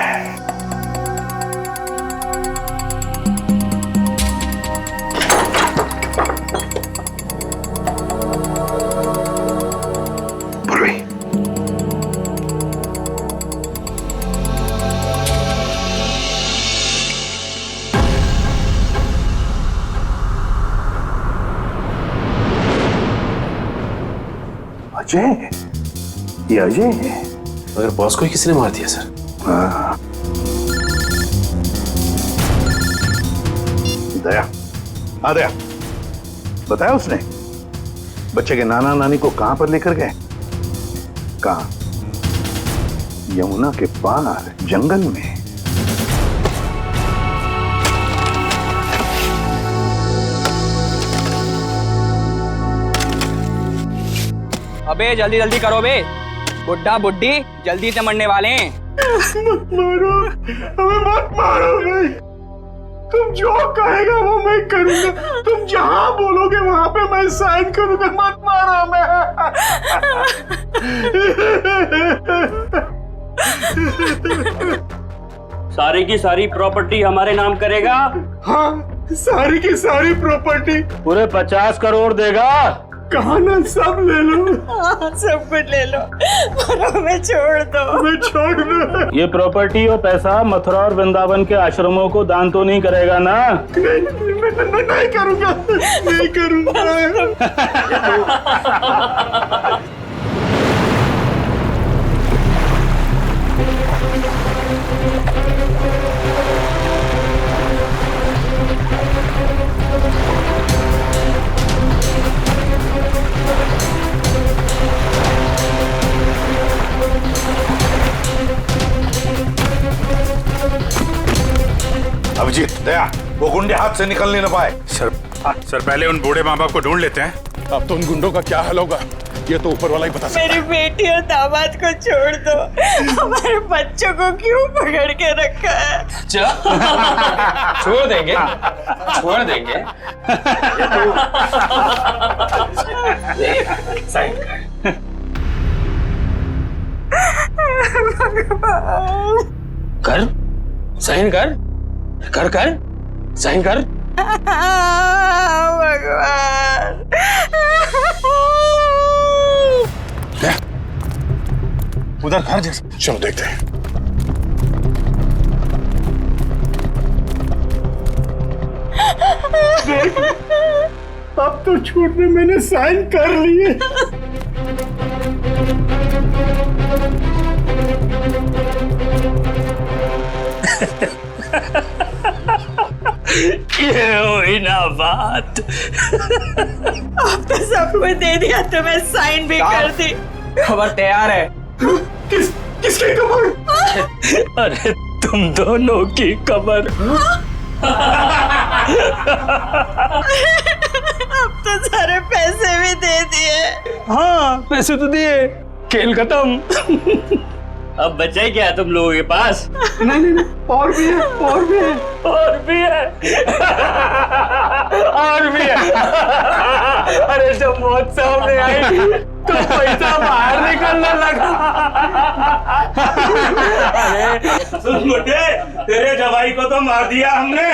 अजय, ये अजय है। मगर बॉस को ही किसी ने मार दिया सर। हाँ। दया, हाँ दया, बताया उसने बच्चे के नाना नानी को कहां पर लेकर गए? कहां? यमुना के पार जंगल में। अबे जल्दी जल्दी करो बे, बुड्ढा बुड्ढी जल्दी से मरने वाले हैं। मत मारो, हमें मत मारो भाई। तुम जो कहेगा वो मैं करूंगा। तुम जहां बोलोगे वहां पे मैं साइन करूंगा। मत मारो हमें। सारी की सारी प्रॉपर्टी हमारे नाम करेगा? हाँ, सारी की सारी प्रॉपर्टी। पूरे 50 करोड़ देगा? कहा ना, सब ले लो। सब कुछ ले लो, पर हमें छोड़ दो। हमें छोड़ दो। ये प्रॉपर्टी और पैसा मथुरा और वृंदावन के आश्रमों को दान तो नहीं करेगा ना? नहीं करूंगा, नहीं करूंगा। अभिजीत, दया, वो गुंडे हाथ से निकलने न पाए। सर पहले उन बूढ़े माँ बाप को ढूंढ लेते हैं। अब तो उन गुंडों का क्या हाल होगा ये तो ऊपर वाला ही बता सकता है। मेरी बेटी और दामाद को छोड़ दो, हमारे बच्चों को क्यों पकड़ के रखा है? छोड़ देंगे, छोड़ देंगे। साइन कर, साइन कर, कर कर, साइन कर। भगवान, उधर घर जैसा, चलो देखते हैं। अब तो छूट में मैंने साइन कर लिए। ये हुई ना बात। अब तो सब कुछ दे दिया, तो मैं साइन भी कर दी। खबर तैयार है। किसकी खबर? अरे तुम दोनों की खबर। अब तो सारे पैसे भी दे दिए। हाँ, पैसे तो दिए, खेल खत्म। अब बचा ही क्या है तुम लोगों के पास? नहीं, और भी है, और भी है, और भी है, और भी है। अरे जब मौत सामने आई तो पैसा बाहर निकलने लगा। अरे सुन बुड्ढे, तेरे जवाई को तो मार दिया हमने।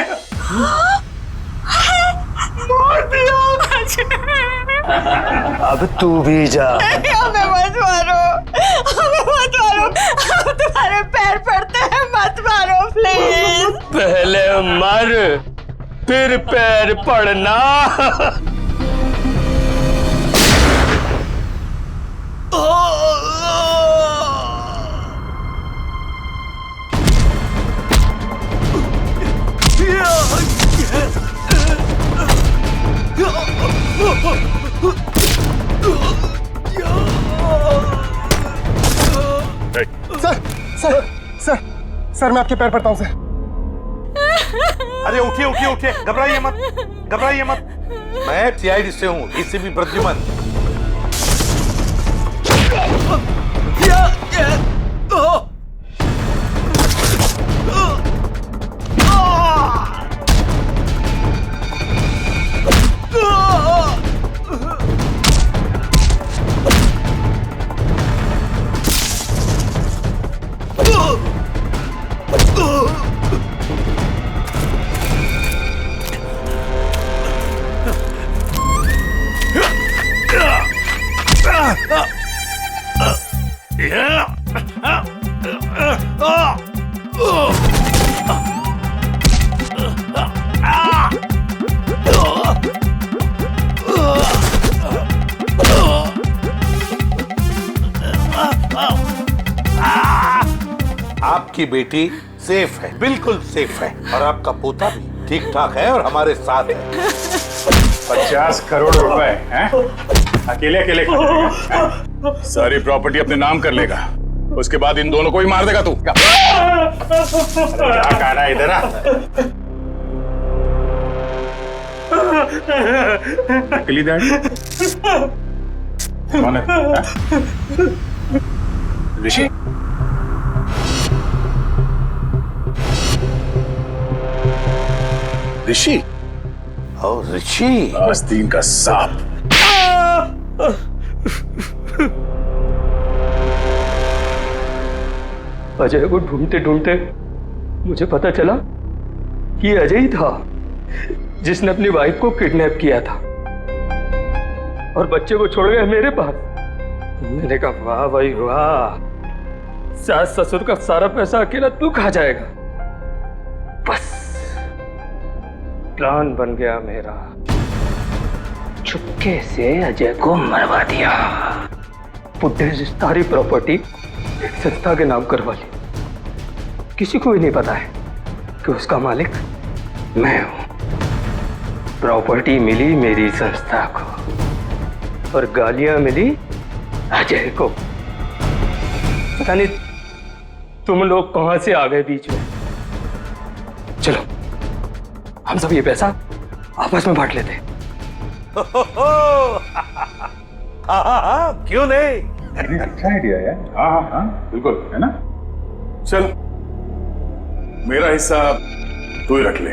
मार दिया। अब तू भी जा। हमें मत मारो, हमें मत मारो, हम तुम्हारे पैर पड़ते हैं, मत मारो प्लीज। पहले मर फिर पैर पड़ना। सर मैं आपके पैर पड़ता हूँ सर। अरे उठिए उठिए उठिए, घबराइए मत, घबराइए मत। मैं सीआईडी से हूँ, एसीपी प्रद्युमन। आपकी बेटी सेफ है, बिल्कुल सेफ है, और आपका पोता भी ठीक ठाक है और हमारे साथ है। 50 करोड़ रुपए हैं? अकेले अकेले सारी प्रॉपर्टी अपने नाम कर लेगा, उसके बाद इन दोनों को ही मार देगा तू। क्या कहना है इधर? नकली डैडी कौन है? ऋषि? ऋषि? और ऋषि आस्तीन का सांप। अजय को ढूंढते ढूंढते मुझे पता चला कि अजय ही था जिसने अपनी वाइफ को किडनैप किया था और बच्चे को छोड़ गया मेरे पास। मैंने कहा वाह भाई वाह, सास ससुर का सारा पैसा अकेला तू खा जाएगा। बस प्लान बन गया मेरा। चुपके से अजय को मरवा दिया, बुड्ढे से सारी प्रॉपर्टी एक संस्था के नाम करवा ली। किसी को भी नहीं पता है कि उसका मालिक मैं हूं। प्रॉपर्टी मिली मेरी संस्था को और गालियां मिली अजय को। पता नहीं तुम लोग कहां से आ गए बीच में। चलो हम सब ये पैसा आपस में बांट लेते हैं। हाँ, क्यों नहीं? अच्छा आइडिया है। हाँ, बिल्कुल, है ना? चल मेरा हिस्सा तू ही रख ले।